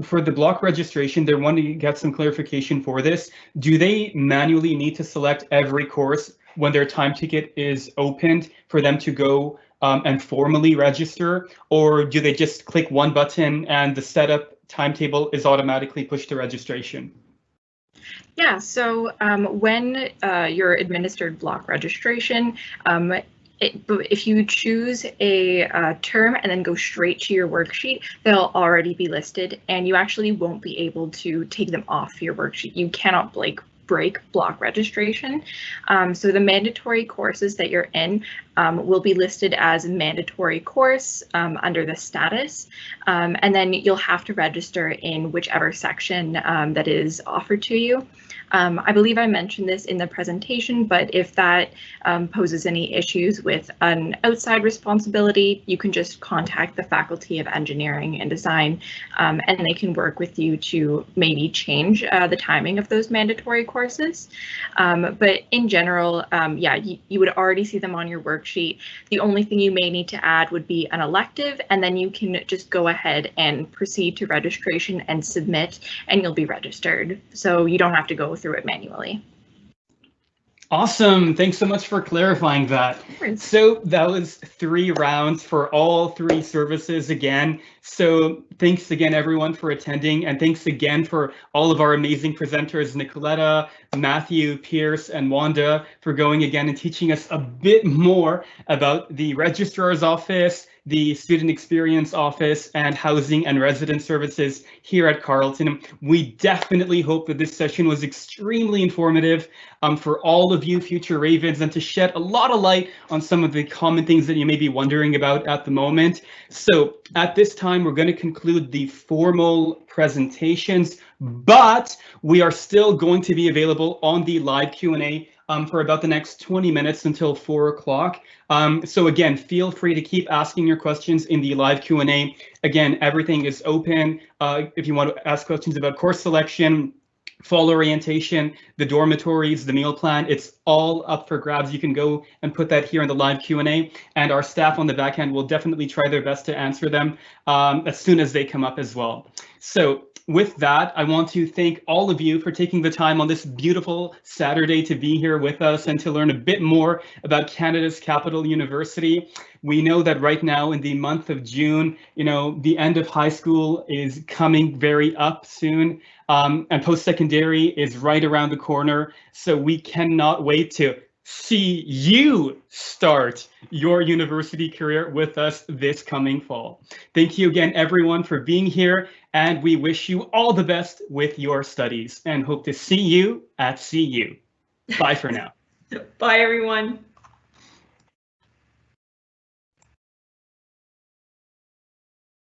for the block registration, they're wanting to get some clarification for this. Do they manually need to select every course when their time ticket is opened for them to go and formally register, or do they just click one button and the setup timetable is automatically pushed to registration?
Yeah, so when you're administered block registration, if you choose a term and then go straight to your worksheet, they'll already be listed, and you actually won't be able to take them off your worksheet. You cannot break block registration. So the mandatory courses that you're in will be listed as a mandatory course under the status, and then you'll have to register in whichever section that is offered to you. I believe I mentioned this in the presentation, but if that poses any issues with an outside responsibility, you can just contact the Faculty of Engineering and Design, and they can work with you to maybe change the timing of those mandatory courses. But in general, yeah, you would already see them on your worksheet. The only thing you may need to add would be an elective, and then you can just go ahead and proceed to registration and submit, and you'll be registered. So you don't have to go through it manually.
Awesome. Thanks so much for clarifying that. So that was 3 rounds for all 3 services again. So thanks again, everyone, for attending. And thanks again for all of our amazing presenters, Nicoletta, Matthew, Pierce, and Wanda, for going again and teaching us a bit more about the Registrar's Office, the Student Experience Office, and Housing and Resident Services here at Carleton. We definitely hope that this session was extremely informative for all of you future Ravens, and to shed a lot of light on some of the common things that you may be wondering about at the moment. So at this time, we're going to conclude the formal presentations, but we are still going to be available on the live Q&A for about the next 20 minutes until 4 o'clock. So again, feel free to keep asking your questions in the live Q&A. Again, everything is open. If you want to ask questions about course selection, fall orientation, the dormitories, the meal plan, it's all up for grabs. You can go and put that here in the live Q&A, and our staff on the back end will definitely try their best to answer them as soon as they come up as well. So with that, I want to thank all of you for taking the time on this beautiful Saturday to be here with us and to learn a bit more about Canada's Capital University. We know that right now in the month of June, you know, the end of high school is coming very up soon, and post-secondary is right around the corner. So we cannot wait to see you start your university career with us this coming fall. Thank you again, everyone, for being here, and we wish you all the best with your studies and hope to see you at CU. Bye for now.
Bye, everyone.